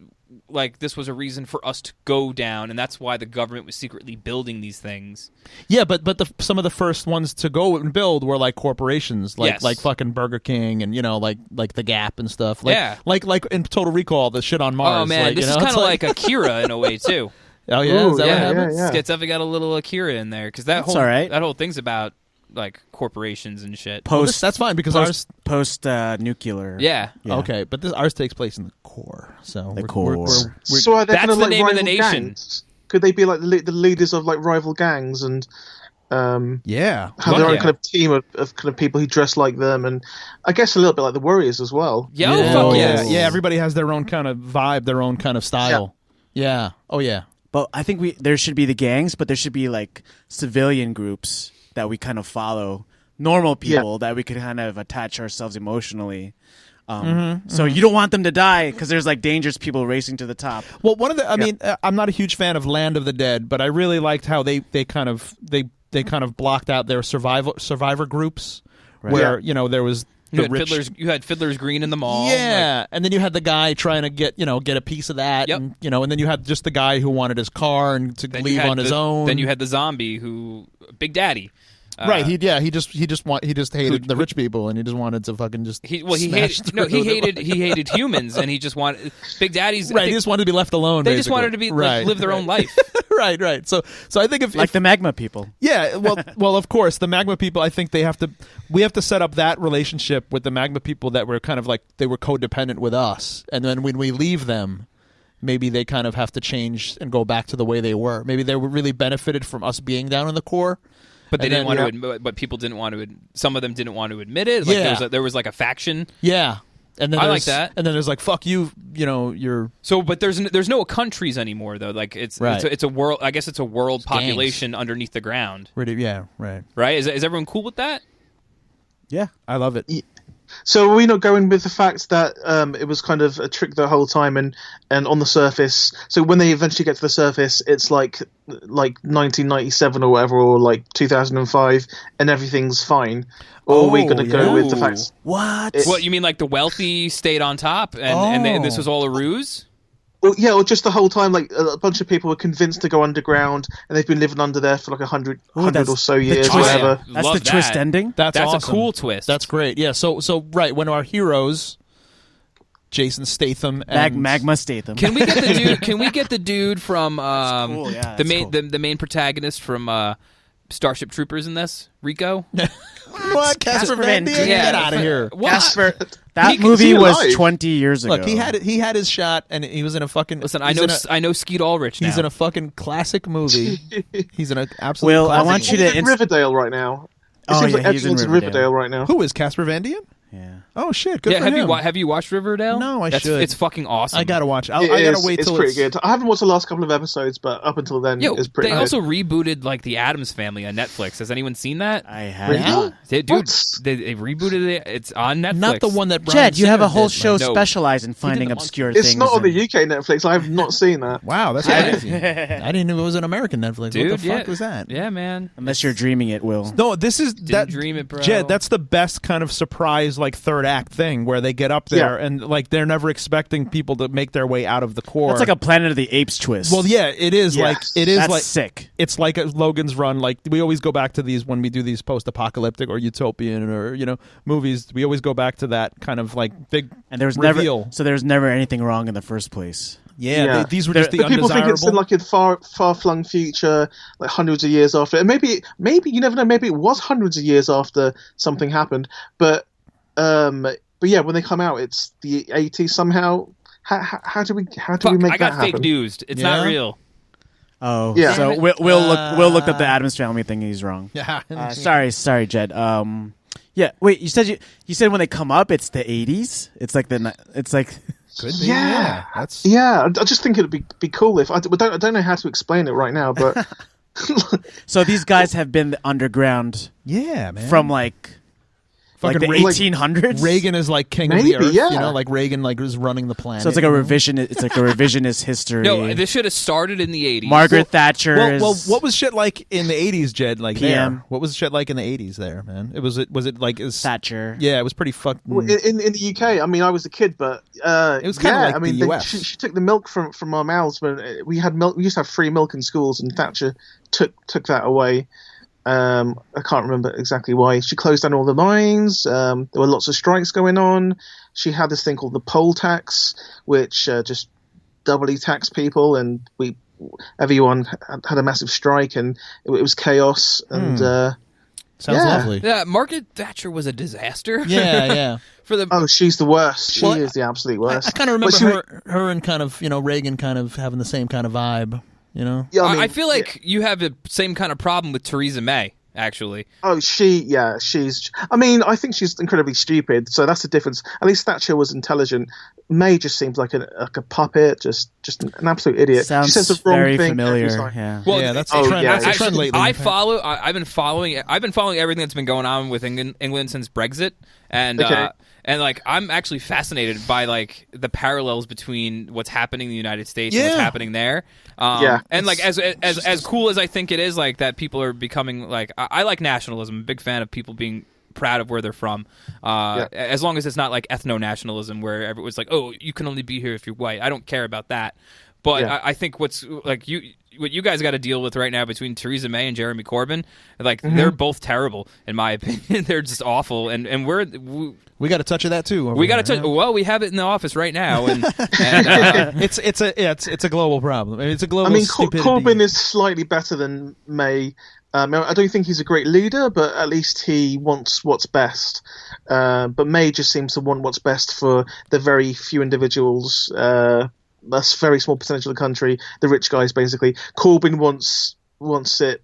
Speaker 4: like this was a reason for us to go down, and that's why the government was secretly building these things.
Speaker 3: Yeah, but some of the first ones to go and build were like corporations,
Speaker 4: Yes.
Speaker 3: like fucking Burger King and like the Gap and stuff. Like,
Speaker 4: Yeah.
Speaker 3: like in Total Recall, the shit on Mars.
Speaker 4: Oh man,
Speaker 3: like,
Speaker 4: this
Speaker 3: you
Speaker 4: is
Speaker 3: know,
Speaker 4: kind of
Speaker 3: it's
Speaker 4: like Akira in a way too.
Speaker 3: Oh yeah,
Speaker 1: Ooh,
Speaker 3: is that
Speaker 4: yeah,
Speaker 3: what happens?
Speaker 1: yeah.
Speaker 4: It's definitely got a little Akira in there because that
Speaker 2: That's all right.
Speaker 4: whole thing's about like corporations and shit.
Speaker 3: Well, that's fine because ours.
Speaker 2: Post nuclear.
Speaker 4: Yeah.
Speaker 3: Okay, but ours takes place in the core. So
Speaker 2: The
Speaker 3: we're-
Speaker 2: core.
Speaker 3: we're-
Speaker 1: So are they
Speaker 4: That's
Speaker 1: kind of
Speaker 4: the
Speaker 1: like
Speaker 4: name of the
Speaker 1: rival
Speaker 4: nation.
Speaker 1: gangs? Could they be like the leaders of like rival gangs and
Speaker 3: Yeah,
Speaker 1: have their own kind of team of kind of people who dress like them, and I guess a little bit like the Warriors as well.
Speaker 3: Yeah. Everybody has their own kind of vibe, their own kind of style. Yeah. Oh yeah.
Speaker 2: But I think there should be the gangs, but there should be like civilian groups that we kind of follow, normal people that we could kind of attach ourselves emotionally. So you don't want them to die because there's like dangerous people racing to the top.
Speaker 3: Well, I mean, I'm not a huge fan of Land of the Dead, but I really liked how they kind of blocked out their survivor groups, where there was you
Speaker 4: had Fiddler's Green in the mall.
Speaker 3: Yeah, and then you had the guy trying to get a piece of that, and and then you had just the guy who wanted his car and to leave on his own.
Speaker 4: Then you had the zombie Big Daddy.
Speaker 3: Right, he just hated the rich people, and he just wanted to fucking just
Speaker 4: he hated humans, and he just wanted Big Daddy's
Speaker 3: right. He just wanted to be left alone.
Speaker 4: They just wanted to be live their own life.
Speaker 3: Right. So I think if
Speaker 2: the magma people.
Speaker 3: Yeah, well, of course, the magma people. I think we have to set up that relationship with the magma people that were kind of like they were codependent with us, and then when we leave them, maybe they kind of have to change and go back to the way they were. Maybe they were really benefited from us being down in the core.
Speaker 4: But they didn't want to admit, but people didn't want to. Some of them didn't want to admit it. Like there was like a faction.
Speaker 3: Yeah, and then
Speaker 4: I like that.
Speaker 3: And then there's like, fuck you, you're.
Speaker 4: So, but there's no countries anymore though. Like it's a world. I guess it's a world population underneath the ground.
Speaker 3: Yeah, right.
Speaker 4: Right? Is everyone cool with that?
Speaker 3: Yeah, I love it.
Speaker 1: Yeah. So are we not going with the fact that it was kind of a trick the whole time, and on the surface? So when they eventually get to the surface, it's like 1997 or whatever, or like 2005, and everything's fine. Or are we going to go with the fact?
Speaker 2: What
Speaker 4: you mean? Like the wealthy stayed on top, and this was all a ruse?
Speaker 1: Well, yeah, or just the whole time, like a bunch of people were convinced to go underground, and they've been living under there for like 100 or so years, or whatever.
Speaker 2: That's the twist ending.
Speaker 3: That's awesome.
Speaker 4: A cool twist.
Speaker 3: That's great. Yeah. So right when our heroes, Jason Statham and
Speaker 2: Magma Statham.
Speaker 4: Can we get the dude from the main protagonist from Starship Troopers in this? Rinko?
Speaker 3: What? Casper Van Dien? Get out of here.
Speaker 2: Casper. That movie was 20 years ago.
Speaker 3: Look, he had his shot, and he was in a fucking.
Speaker 4: Listen, I know Skeet Ulrich now.
Speaker 3: He's in a fucking classic movie. He's in an absolute.
Speaker 2: Will,
Speaker 3: classic
Speaker 2: I want you to
Speaker 1: he's in Riverdale right now. It seems like everyone's in Riverdale right now.
Speaker 3: Who is Casper Van Dien?
Speaker 2: Yeah.
Speaker 3: Oh shit! Good for him.
Speaker 4: Have you watched Riverdale?
Speaker 3: No, I should.
Speaker 4: It's fucking awesome.
Speaker 3: I gotta watch. I gotta wait till
Speaker 1: it's pretty good. I haven't watched the last couple of episodes, but up until then, it's pretty good.
Speaker 4: They also rebooted like the Addams Family on Netflix. Has anyone seen that?
Speaker 2: I have.
Speaker 1: Really?
Speaker 4: Dude, they rebooted it. It's on Netflix.
Speaker 3: Not the one that Brian
Speaker 2: Jed, you have a whole
Speaker 3: did,
Speaker 2: show specialized in finding obscure things.
Speaker 1: It's not on the UK Netflix. I have not seen that.
Speaker 3: Wow, that's crazy. I didn't know it was an American Netflix.
Speaker 4: Dude,
Speaker 3: what the fuck was that?
Speaker 4: Yeah, man.
Speaker 2: Unless you're dreaming it, Will.
Speaker 3: No, this is
Speaker 4: dream it, bro.
Speaker 3: Jed, that's the best kind of surprise, like third act thing where they get up there and like they're never expecting people to make their way out of the core.
Speaker 2: That's like a Planet of the Apes twist.
Speaker 3: Well, yeah, it is. Yes. Like it is.
Speaker 2: That's
Speaker 3: like
Speaker 2: sick.
Speaker 3: It's like a Logan's Run. Like we always go back to these when we do these post-apocalyptic or utopian or movies. We always go back to that kind of like big
Speaker 2: and there's
Speaker 3: reveal.
Speaker 2: There's never anything wrong in the first place.
Speaker 3: Yeah. These were just the
Speaker 1: people
Speaker 3: undesirable.
Speaker 1: think it's in like a far-flung future, like hundreds of years after. And maybe you never know. Maybe it was hundreds of years after something happened. But yeah, when they come out, it's the 80s somehow. How do we make that happen?
Speaker 4: I got fake news. It's not real.
Speaker 2: Oh, yeah. So Will looked up the Addams Family thing. He's wrong.
Speaker 3: Yeah.
Speaker 2: Sorry, Jed. Yeah. Wait. You said when they come up, it's the 80s. It's like
Speaker 3: Could be.
Speaker 1: Yeah.
Speaker 3: That's
Speaker 1: I just think it'd be cool if I don't know how to explain it right now, but
Speaker 2: so these guys have been underground.
Speaker 3: Yeah, man.
Speaker 2: From like the 1800s.
Speaker 3: Reagan is like king of the earth. Like Reagan like was running the planet.
Speaker 2: So it's like a revisionist. It's like a revisionist history.
Speaker 4: No, this should have started in the 80s.
Speaker 2: Margaret Thatcher.
Speaker 3: Well, what was shit like in the 80s, Jed? Like
Speaker 2: PM.
Speaker 3: There? What was shit like in the 80s there, man? Was it like
Speaker 2: Thatcher?
Speaker 3: Yeah, it was pretty fucking.
Speaker 1: Well, in the UK, I mean, I was a kid, but it
Speaker 3: was kind of like the US.
Speaker 1: She took the milk from our mouths when we had milk. We used to have free milk in schools, and Thatcher took that away. I can't remember exactly why. She closed down all the mines. There were lots of strikes going on. She had this thing called the poll tax, which just doubly taxed people, and everyone had a massive strike, and it was chaos. And
Speaker 3: sounds lovely.
Speaker 4: Yeah, Margaret Thatcher was a disaster.
Speaker 3: Yeah.
Speaker 1: She's the worst. She is the absolute worst.
Speaker 3: I kind of remember her and kind of Reagan kind of having the same kind of vibe.
Speaker 1: Yeah,
Speaker 4: I feel like you have the same kind of problem with Theresa May. actually.
Speaker 1: Oh, she's. I mean, I think she's incredibly stupid. So that's the difference. At least Thatcher was intelligent. May just seems like a puppet, just an absolute idiot.
Speaker 2: Sounds
Speaker 1: she says the wrong
Speaker 2: very
Speaker 1: thing
Speaker 2: familiar.
Speaker 1: every time.
Speaker 2: Yeah.
Speaker 4: Well,
Speaker 3: yeah, that's the trend.
Speaker 1: yeah.
Speaker 3: That's the trend lately.
Speaker 4: I've been following everything that's been going on with England since Brexit, and like I'm actually fascinated by like the parallels between what's happening in the United States and what's happening there. And like as cool as I think it is, like that people are becoming like I like nationalism. I'm a big fan of people being proud of where they're from, as long as it's not like ethno-nationalism where everyone's like, oh, you can only be here if you're white. I don't care about that. But I think what's like what you guys got to deal with right now between Theresa May and Jeremy Corbyn, like they're both terrible in my opinion. They're just awful, and
Speaker 3: we got a touch of that too.
Speaker 4: We got a touch. Well, we have it in the office right now, and
Speaker 3: it's a global problem. It's a global.
Speaker 1: I mean,
Speaker 3: stupidity.
Speaker 1: Corbyn is slightly better than May. I don't think he's a great leader, but at least he wants what's best. But May just seems to want what's best for the very few individuals. That's a very small percentage of the country, the rich guys, basically. Corbyn wants it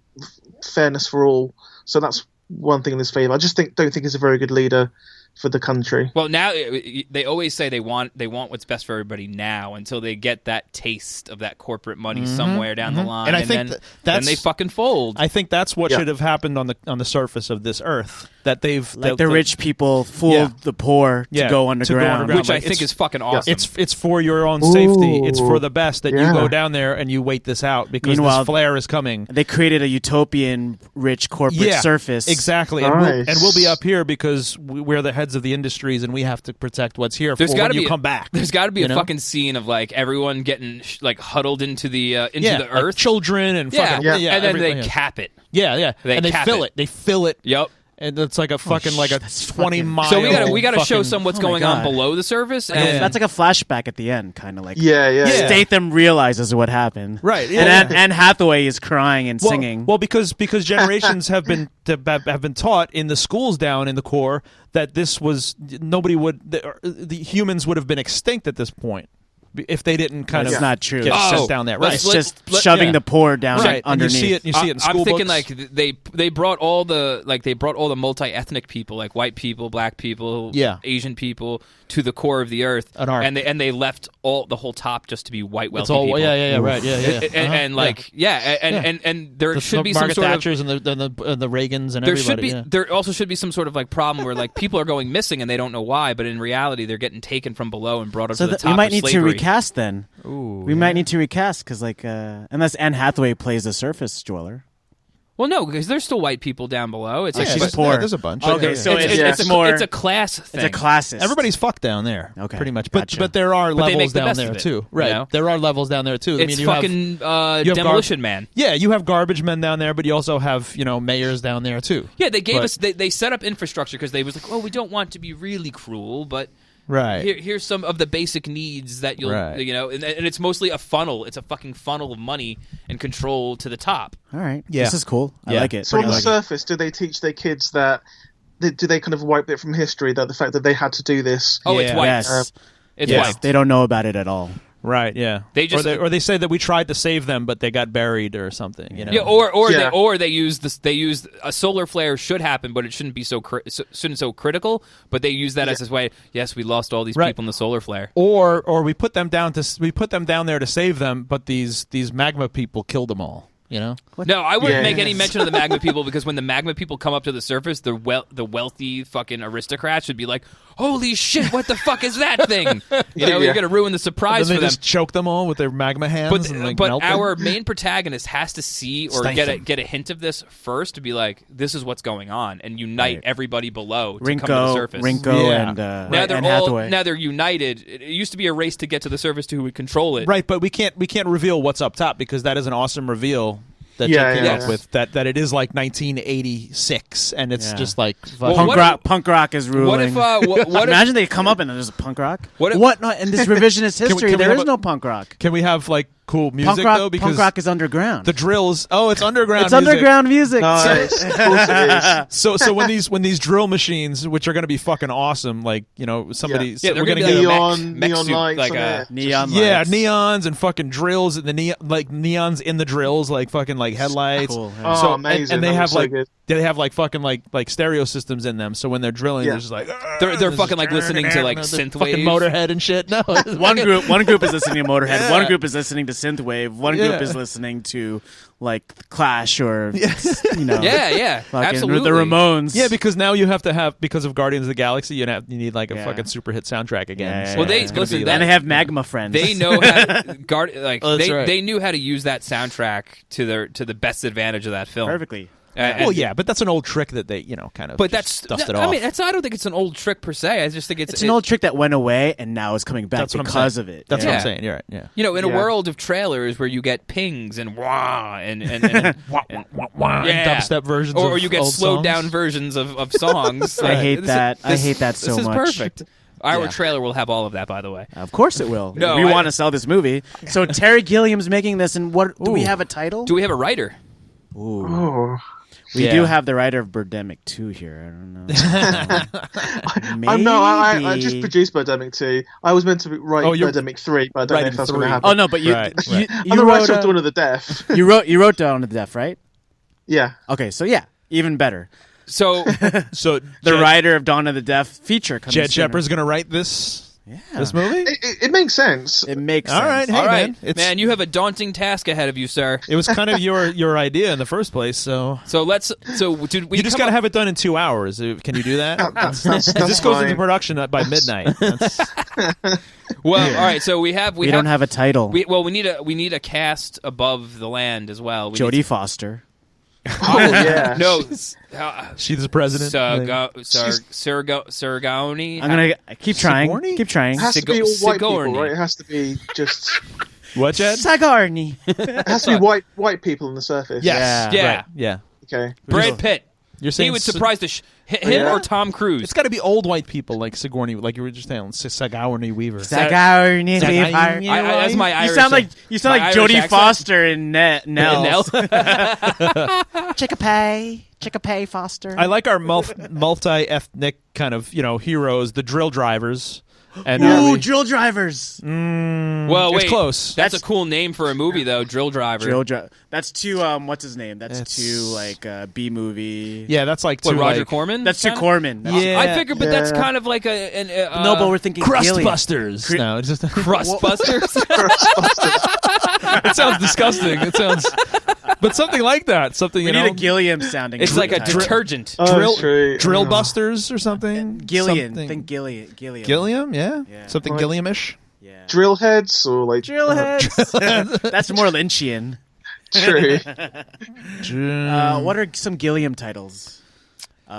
Speaker 1: fairness for all. So that's one thing in his favour. I just don't think he's a very good leader for the country.
Speaker 4: Well, now they always say they want what's best for everybody now until they get that taste of that corporate money somewhere down the line,
Speaker 3: and I think
Speaker 4: then they fucking fold.
Speaker 3: I think that's what should have happened on the surface of this earth. That
Speaker 2: the rich people fooled the poor to go underground,
Speaker 4: which I think is fucking awesome.
Speaker 3: It's for your own safety. It's for the best that you go down there and you wait this out because this flare is coming.
Speaker 2: They created a utopian rich corporate surface.
Speaker 3: Exactly, and we'll be up here because we're the heads of the industries and we have to protect what's here when you come back.
Speaker 4: There's got to be a fucking scene of like everyone getting like huddled into the earth,
Speaker 3: like children and fucking
Speaker 4: and then they cap it.
Speaker 3: And they fill it. They fill it.
Speaker 4: Yep.
Speaker 3: And it's like a fucking like a 20-mile.
Speaker 4: So we got to show some what's going on below the surface. And
Speaker 2: that's like a flashback at the end, kind of like Statham realizes what happened,
Speaker 3: right?
Speaker 2: And Anne Hathaway is crying and singing.
Speaker 3: Well, because generations have been taught in the schools down in the core that this was the humans would have been extinct at this point. If they didn't kind of
Speaker 2: not true.
Speaker 3: Get sent down there, right?
Speaker 2: It's just shoving the poor down underneath.
Speaker 3: You see it in school
Speaker 4: I'm thinking
Speaker 3: books.
Speaker 4: like they brought all the multi-ethnic people, like white people, black people, Asian people, to the core of the earth, and they left the whole top just to be white wealthy people.
Speaker 3: Right,
Speaker 4: and there should be
Speaker 3: Margaret
Speaker 4: some sort
Speaker 3: Thatchers and the Reagans and everybody.
Speaker 4: There also should be some sort of like problem where like people are going missing and they don't know why, but in reality they're getting taken from below and brought up to the top.
Speaker 2: We might need
Speaker 4: of
Speaker 2: to
Speaker 4: slavery.
Speaker 2: recast then. We might need to recast because like unless Anne Hathaway plays a surface dweller.
Speaker 4: Well, no, because there's still white people down below. It's
Speaker 2: she's poor.
Speaker 3: Yeah, there's a bunch.
Speaker 2: Okay, so
Speaker 4: it's a class thing.
Speaker 2: It's a classist.
Speaker 3: Everybody's fucked down there.
Speaker 2: Okay,
Speaker 3: pretty much.
Speaker 2: Gotcha.
Speaker 3: But there are levels down there
Speaker 4: it,
Speaker 3: too. Right.
Speaker 4: You know?
Speaker 3: There are levels down there too.
Speaker 4: It's fucking Demolition Man.
Speaker 3: Yeah, you have garbage men down there, but you also have mayors down there too.
Speaker 4: Yeah, they gave us. They set up infrastructure because they was like, oh, we don't want to be really cruel, but.
Speaker 3: Right.
Speaker 4: Here's some of the basic needs that you'll, and it's mostly a funnel. It's a fucking funnel of money and control to the top.
Speaker 2: All right. Yeah. This is cool. I like it.
Speaker 1: So on the surface, do they teach their kids that? Do they kind of wipe it from history that the fact that they had to do this?
Speaker 4: Oh, it's white.
Speaker 2: Yes.
Speaker 4: It's white.
Speaker 2: They don't know about it at all.
Speaker 3: Right. Yeah. Or they say that we tried to save them, but they got buried or something.
Speaker 4: Yeah. Or they use this. They use a solar flare should happen, but it shouldn't be so critical. But they use that as this way. Yes, we lost all these people in the solar flare.
Speaker 3: Or we put them down there to save them, but these magma people killed them all. No,
Speaker 4: I wouldn't make any mention of the magma people because when the magma people come up to the surface, the wealthy fucking aristocrats should be like, "Holy shit, what the fuck is that thing?" You're gonna ruin the surprise
Speaker 3: for
Speaker 4: them.
Speaker 3: Just choke them all with their magma hands.
Speaker 4: But our main protagonist has to see or get a hint of this first to be like, "This is what's going on," and unite everybody below to come to the surface.
Speaker 2: Rinko and Anne Hathaway.
Speaker 4: Now they're united. It used to be a race to get to the surface to who would control it.
Speaker 3: Right, but we can't reveal what's up top because that is an awesome reveal. That came up with that it is like 1986 and it's just like
Speaker 2: punk rock is ruling.
Speaker 4: What
Speaker 2: imagine they come up and there's a punk rock.
Speaker 4: What?
Speaker 2: No, in this revisionist history there is no punk rock.
Speaker 3: Can we have like cool music though, because
Speaker 2: punk rock is underground.
Speaker 3: The drills. Oh, it's underground.
Speaker 2: It's underground music.
Speaker 1: Nice. Of course it is.
Speaker 3: So when these drill machines, which are going to be fucking awesome, like somebody,
Speaker 4: they're
Speaker 3: we're going to
Speaker 4: get
Speaker 3: get
Speaker 1: neon lights,
Speaker 4: like
Speaker 2: neon
Speaker 3: lights.
Speaker 2: lights.
Speaker 3: Neons and fucking drills, and the neons in the drills, like fucking like headlights.
Speaker 2: Cool.
Speaker 1: Oh,
Speaker 3: So
Speaker 1: amazing!
Speaker 3: and they have
Speaker 1: so
Speaker 3: like
Speaker 1: good.
Speaker 3: they have like fucking like stereo systems in them. So when they're drilling, they're just like
Speaker 4: they're fucking like listening to like synth
Speaker 3: fucking
Speaker 4: wave.
Speaker 3: Motorhead and shit. No,
Speaker 2: One group is listening to Motorhead. One group is listening to synthwave. One group is listening to like Clash or
Speaker 4: Yeah, absolutely.
Speaker 2: the Ramones.
Speaker 3: Yeah, because now you have to have, because of Guardians of the Galaxy, you need like a fucking super hit soundtrack again.
Speaker 2: Yeah,
Speaker 3: So
Speaker 4: well, they
Speaker 3: it's gonna
Speaker 4: listen.
Speaker 3: be
Speaker 4: That,
Speaker 2: and they have Magma Friends.
Speaker 4: They know how to
Speaker 3: they
Speaker 4: knew how to use that soundtrack to the best advantage of that film
Speaker 2: perfectly.
Speaker 3: well, yeah, but that's an old trick that they kind of.
Speaker 4: But that's
Speaker 3: stuffed it
Speaker 4: I
Speaker 3: off.
Speaker 4: mean, I don't think it's an old trick per se. I just think
Speaker 2: It's an old trick that went away and now is coming back
Speaker 3: That's what I'm
Speaker 2: because
Speaker 3: saying.
Speaker 2: of it.
Speaker 3: That's
Speaker 2: yeah.
Speaker 3: what I'm saying. You're right. Yeah.
Speaker 4: in a
Speaker 1: Yeah.
Speaker 4: world of trailers where you get pings and wah and
Speaker 3: Dubstep versions,
Speaker 4: or
Speaker 3: of
Speaker 4: you get
Speaker 3: old
Speaker 4: slowed
Speaker 3: songs.
Speaker 4: down versions of songs.
Speaker 2: I hate that. I
Speaker 4: This
Speaker 2: hate that so
Speaker 4: This is
Speaker 2: much.
Speaker 4: perfect. Our
Speaker 2: Yeah.
Speaker 4: trailer will have all of that, by the way.
Speaker 2: Of course it will.
Speaker 4: No,
Speaker 2: we
Speaker 4: I-
Speaker 2: want to sell this movie. So Terry Gilliam's making this, and what do we have a title?
Speaker 4: Do we have a writer?
Speaker 2: Ooh.
Speaker 1: Oh.
Speaker 2: We
Speaker 3: Yeah.
Speaker 2: do have the writer of Birdemic 2 here. I don't know. Maybe.
Speaker 1: I just produced Birdemic 2. I was meant to write
Speaker 3: you're
Speaker 1: Birdemic 3, but I don't know
Speaker 3: writing
Speaker 1: if that's
Speaker 3: 3.
Speaker 1: going to happen.
Speaker 2: Oh no, but you
Speaker 3: Right,
Speaker 2: you,
Speaker 3: right.
Speaker 2: you
Speaker 1: I'm the
Speaker 2: wrote
Speaker 1: writer of Dawn of the Deaf.
Speaker 2: you wrote Dawn of the Deaf, right?
Speaker 1: Yeah.
Speaker 2: Okay, so yeah, even better.
Speaker 4: So
Speaker 3: So
Speaker 2: The writer of Dawn of the Deaf feature coming
Speaker 3: Jed
Speaker 2: sooner.
Speaker 3: Shepherd's going to write this movie.
Speaker 1: It makes sense.
Speaker 2: It makes
Speaker 3: All right,
Speaker 2: sense.
Speaker 3: hey,
Speaker 4: all right,
Speaker 3: man,
Speaker 4: you have a daunting task ahead of you, sir.
Speaker 3: It was kind of your idea in the first place, so
Speaker 4: Did we
Speaker 3: you just got to have it done in 2 hours. Can you do that?
Speaker 1: That's
Speaker 3: This goes into
Speaker 1: fine.
Speaker 3: production by midnight. That's-
Speaker 4: Well, all right. So we
Speaker 2: don't have a title.
Speaker 4: we need a cast above the land as well. We
Speaker 2: Jodie
Speaker 4: need
Speaker 2: Foster.
Speaker 1: Oh, yeah.
Speaker 4: no,
Speaker 3: she's the president.
Speaker 4: Sargoni.
Speaker 2: I'm gonna keep trying.
Speaker 3: Sigourney?
Speaker 2: Keep trying.
Speaker 1: It has to be all white
Speaker 4: Sigourney.
Speaker 1: people, right? It has to be just...
Speaker 3: What, Jed?
Speaker 2: Sigourney.
Speaker 1: It has to be white people on the surface.
Speaker 3: Yes.
Speaker 2: Yeah.
Speaker 3: Right. Yeah.
Speaker 1: Okay.
Speaker 4: Brad Pitt.
Speaker 3: You're saying
Speaker 4: He would surprise him
Speaker 1: Yeah.
Speaker 4: or Tom Cruise.
Speaker 3: It's got to be old white people like Sigourney, like you were just saying, Sigourney Weaver.
Speaker 2: Sigourney.
Speaker 3: Sigourney.
Speaker 4: That's my Irish.
Speaker 2: You sound like
Speaker 4: my Irish
Speaker 2: Jodie
Speaker 4: accent.
Speaker 2: Foster in Nell.
Speaker 4: Nell.
Speaker 2: Chickapay Foster.
Speaker 3: I like our multi-ethnic kind of heroes, the drill drivers. And
Speaker 2: Ooh, drill drivers.
Speaker 4: Well,
Speaker 3: it's
Speaker 4: wait.
Speaker 3: close.
Speaker 4: That's a cool name for a movie, though. Drill Driver.
Speaker 2: That's too. What's his name? That's too like B movie.
Speaker 3: Yeah, that's like
Speaker 4: What,
Speaker 3: too,
Speaker 4: Roger
Speaker 3: like,
Speaker 4: Corman?
Speaker 2: That's too
Speaker 4: kinda?
Speaker 2: Corman. That's
Speaker 3: Yeah.
Speaker 4: I figured, but that's
Speaker 1: Yeah.
Speaker 4: kind of like
Speaker 2: no, but we're thinking Gilliam.
Speaker 3: Crustbusters. No, it's just
Speaker 4: Crustbusters.
Speaker 3: it sounds disgusting. It sounds, but something like that. Something
Speaker 2: We
Speaker 3: you
Speaker 2: need
Speaker 3: know.
Speaker 2: a Gilliam sounding.
Speaker 4: It's like a
Speaker 2: title.
Speaker 4: detergent.
Speaker 3: drill,
Speaker 1: true.
Speaker 3: drill busters or something.
Speaker 2: Gilliam.
Speaker 3: Something.
Speaker 2: Think Gilliam.
Speaker 3: Gilliam, yeah,
Speaker 2: Yeah.
Speaker 3: something
Speaker 1: Right.
Speaker 3: Gilliam-ish.
Speaker 2: Yeah.
Speaker 1: Drill heads or like...
Speaker 2: Drill heads. That's more Lynchian.
Speaker 1: True.
Speaker 2: What are some Gilliam titles?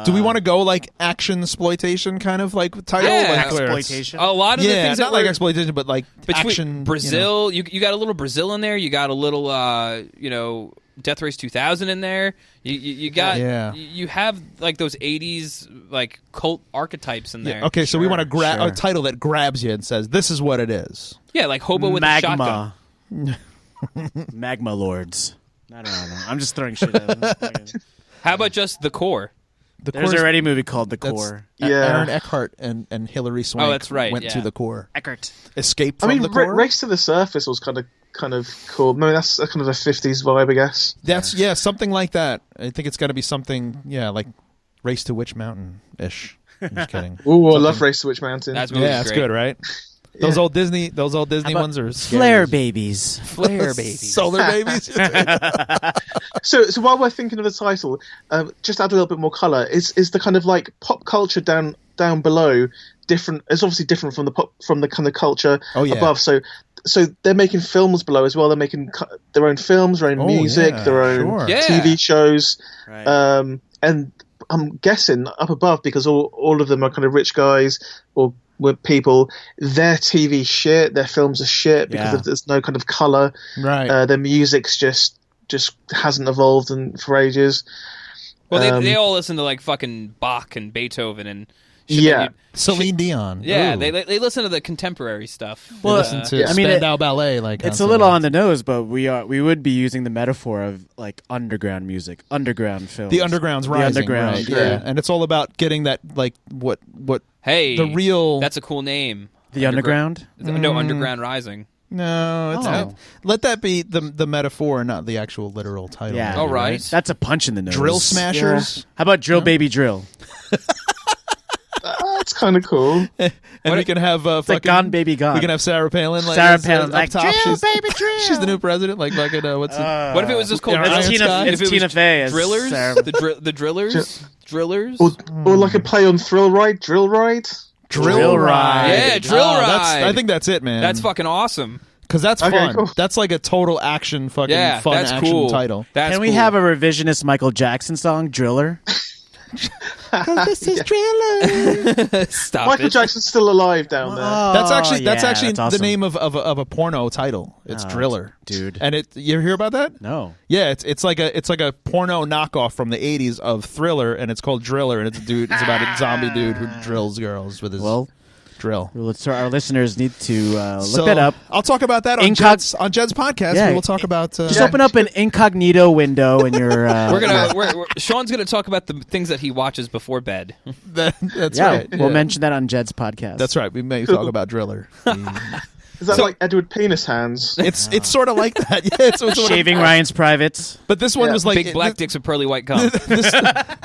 Speaker 3: Do we want to go like action exploitation kind of like title?
Speaker 4: Yeah.
Speaker 3: like where it's-
Speaker 2: Exploitation.
Speaker 4: A lot of the
Speaker 3: Yeah,
Speaker 4: things
Speaker 3: not
Speaker 4: that
Speaker 3: like
Speaker 4: were
Speaker 3: exploitation, but like
Speaker 4: between
Speaker 3: action.
Speaker 4: Brazil. You got a little Brazil in there. You got a little Death Race 2000 in there. You got you have like those 80s like cult archetypes in there.
Speaker 3: Yeah, okay, so we want to grab
Speaker 2: sure.
Speaker 3: a title that grabs you and says, "This is what it is."
Speaker 4: Yeah, like Hobo with a shotgun.
Speaker 2: Magma. Magma Lords. I don't know. I'm just throwing shit out.
Speaker 4: How about just The Core?
Speaker 3: The
Speaker 2: There's
Speaker 3: Core's-
Speaker 2: already a movie called The
Speaker 3: that's-
Speaker 2: Core.
Speaker 1: Yeah.
Speaker 3: Aaron Eckhart and Hilary Swank
Speaker 4: that's right,
Speaker 3: went
Speaker 4: yeah.
Speaker 3: to the core.
Speaker 2: Eckert.
Speaker 3: Escape
Speaker 1: I
Speaker 3: from
Speaker 1: mean,
Speaker 3: the core.
Speaker 1: Race to the Surface was kind of cool. I mean, that's a kind of a 50s vibe, I guess.
Speaker 3: That's something like that. I think it's got to be something, like Race to Witch Mountain ish. I'm just kidding.
Speaker 1: Ooh, I love Race to Witch Mountain.
Speaker 4: That's
Speaker 3: That's
Speaker 4: great.
Speaker 3: good, right? Those old Disney ones are scary.
Speaker 2: Flare babies.
Speaker 3: Flare babies, solar babies.
Speaker 1: So while we're thinking of the title, just add a little bit more color. Is the kind of like pop culture down below different? It's obviously different from the kind of culture above. So they're making films below as well. They're making their own films, their own music, their own TV shows,
Speaker 2: Right.
Speaker 1: and I'm guessing up above, because all of them are kind of rich guys or with people. Their TV shit, their films are shit because there's no kind of color.
Speaker 3: Right.
Speaker 1: Their music's just hasn't evolved for ages.
Speaker 4: Well, they all listen to like fucking Bach and Beethoven and shit
Speaker 1: Yeah.
Speaker 4: that you'd-
Speaker 3: Celine Dion.
Speaker 4: Yeah,
Speaker 3: Ooh.
Speaker 4: they listen to the contemporary stuff.
Speaker 3: They listen to
Speaker 2: I mean,
Speaker 3: Spandau Ballet. Like
Speaker 2: It's a little on the nose, but we would be using the metaphor of like underground music, underground films.
Speaker 3: The underground's rising.
Speaker 2: underground,
Speaker 3: right,
Speaker 1: yeah.
Speaker 3: and it's all about getting that like what
Speaker 4: Hey,
Speaker 3: the real.
Speaker 4: That's a cool name.
Speaker 2: The underground.
Speaker 4: No, Underground Rising.
Speaker 3: No, it's
Speaker 2: Oh.
Speaker 3: not. Let that be the metaphor, not the actual literal title.
Speaker 2: Yeah.
Speaker 3: maybe,
Speaker 4: All right.
Speaker 2: That's a punch in the nose.
Speaker 3: Drill Smashers.
Speaker 2: How about Drill Baby Drill?
Speaker 1: That's kind of cool.
Speaker 3: And we can have
Speaker 2: It's like Gone Baby Gone.
Speaker 3: We can have Sarah Palin. Like,
Speaker 2: Sarah
Speaker 3: as,
Speaker 2: Palin,
Speaker 3: up
Speaker 2: like,
Speaker 3: top.
Speaker 2: Drill,
Speaker 3: she's,
Speaker 2: baby, drill.
Speaker 3: She's the new president. Like fucking what's it?
Speaker 4: What if it was just called
Speaker 3: Iron
Speaker 2: It's
Speaker 3: Sky?
Speaker 2: Tina, it's Tina Fey as
Speaker 4: Drillers?
Speaker 2: Sarah.
Speaker 4: The Drillers? Drillers?
Speaker 1: Or like a play on Thrill Ride, Drill Ride.
Speaker 2: Drill Ride.
Speaker 4: Yeah, Drill Ride.
Speaker 3: I think that's it, man.
Speaker 4: That's fucking awesome.
Speaker 3: because that's
Speaker 1: Okay,
Speaker 3: fun.
Speaker 1: cool.
Speaker 3: That's like a total action, fucking
Speaker 4: Yeah,
Speaker 3: fun
Speaker 4: that's
Speaker 3: action
Speaker 4: cool.
Speaker 3: title.
Speaker 4: That's
Speaker 2: Can we
Speaker 4: cool.
Speaker 2: have a revisionist Michael Jackson song, Driller? This is Driller.
Speaker 4: Stop
Speaker 1: Michael
Speaker 4: it.
Speaker 1: Jackson's still alive down there.
Speaker 3: That's actually
Speaker 2: that's
Speaker 3: the
Speaker 2: awesome.
Speaker 3: name of a porno title. It's
Speaker 2: Oh,
Speaker 3: Driller,
Speaker 2: dude.
Speaker 3: And you hear about that?
Speaker 2: No.
Speaker 3: Yeah, it's like a porno knockoff from the '80s of Thriller, and it's called Driller, and it's a dude. It's about a zombie dude who drills girls with his drill.
Speaker 2: So our listeners need to look
Speaker 3: So,
Speaker 2: that up.
Speaker 3: I'll talk about that on
Speaker 2: Incog-
Speaker 3: Jed's podcast.
Speaker 2: Yeah.
Speaker 3: We will talk about.
Speaker 2: Just open up an incognito window in your.
Speaker 4: Sean's gonna talk about the things that he watches before bed.
Speaker 3: That's
Speaker 2: yeah,
Speaker 3: right.
Speaker 2: we'll
Speaker 3: Yeah.
Speaker 2: mention that on Jed's podcast.
Speaker 3: That's right. We may talk about Driller.
Speaker 1: Is that like Edward Penis Hands?
Speaker 3: It's sort of like that. Yeah, it's sort of-
Speaker 2: Shaving Ryan's privates.
Speaker 3: But this one
Speaker 1: Yeah.
Speaker 3: was like
Speaker 4: Big black dicks with pearly white cum.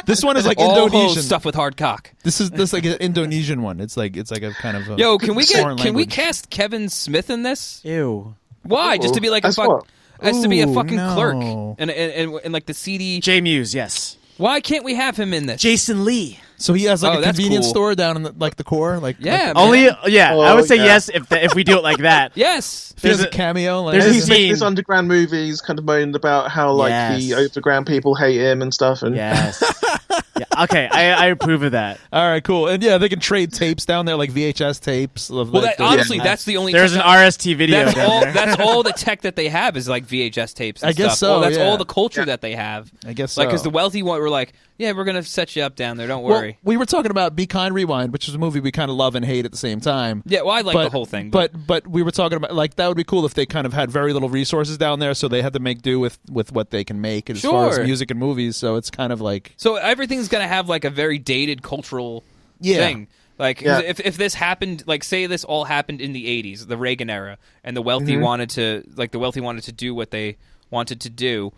Speaker 3: This one is like
Speaker 4: All
Speaker 3: Indonesian
Speaker 4: hoes stuff with hard cock.
Speaker 3: This is like an Indonesian one. It's like a kind of
Speaker 4: Yo, can we
Speaker 3: foreign
Speaker 4: can we
Speaker 3: language.
Speaker 4: cast Kevin Smith in this?
Speaker 2: Ew.
Speaker 4: Why? Just to be like
Speaker 1: As
Speaker 4: a
Speaker 1: what?
Speaker 4: as to be a
Speaker 3: Ooh,
Speaker 4: fucking
Speaker 3: no.
Speaker 4: clerk and like the CD.
Speaker 2: J Muse, yes.
Speaker 4: Why can't we have him in this?
Speaker 2: Jason Lee.
Speaker 3: So he has like
Speaker 4: Oh,
Speaker 3: a
Speaker 4: that's
Speaker 3: convenience
Speaker 4: cool.
Speaker 3: store down in the core, like
Speaker 4: Yeah,
Speaker 3: like,
Speaker 4: man.
Speaker 2: Only, yeah, I would say
Speaker 1: yeah.
Speaker 2: yes if we do it like that.
Speaker 4: Yes.
Speaker 3: if he has
Speaker 2: There's
Speaker 3: a cameo. Like,
Speaker 2: there's a
Speaker 1: He's making
Speaker 2: scene.
Speaker 1: this underground movies, kind of moaned about how like the
Speaker 2: Yes.
Speaker 1: overground people hate him and stuff. And
Speaker 2: Yes. Yeah, okay, I approve of that.
Speaker 3: all right, cool, and yeah, they can trade tapes down there, like VHS tapes. Of,
Speaker 4: Well,
Speaker 3: like,
Speaker 4: that, honestly, that's the only.
Speaker 2: There's an
Speaker 4: tech
Speaker 2: RST video
Speaker 4: That's
Speaker 2: down
Speaker 4: all.
Speaker 2: there.
Speaker 4: That's all the tech that they have is like VHS tapes. And
Speaker 3: I guess
Speaker 4: stuff.
Speaker 3: so,
Speaker 4: Well, that's
Speaker 3: yeah.
Speaker 4: all the culture that they have.
Speaker 3: I guess
Speaker 4: Like,
Speaker 3: so.
Speaker 4: because the wealthy one were like, yeah, we're gonna set you up down there. Don't
Speaker 3: well,
Speaker 4: worry.
Speaker 3: we were talking about Be Kind, Rewind, which is a movie we kind of love and hate at the same time.
Speaker 4: Yeah, well, I like the whole thing.
Speaker 3: But we were talking about like that would be cool if they kind of had very little resources down there, so they had to make do with what they can make as far as
Speaker 4: Sure.
Speaker 3: music and movies. So it's kind of like
Speaker 4: so everything's gonna have like a very dated cultural
Speaker 3: Yeah.
Speaker 4: thing. Like
Speaker 1: Yeah.
Speaker 4: if this happened, like say this all happened in the '80s, the Reagan era, and the wealthy wanted to do what they wanted to do.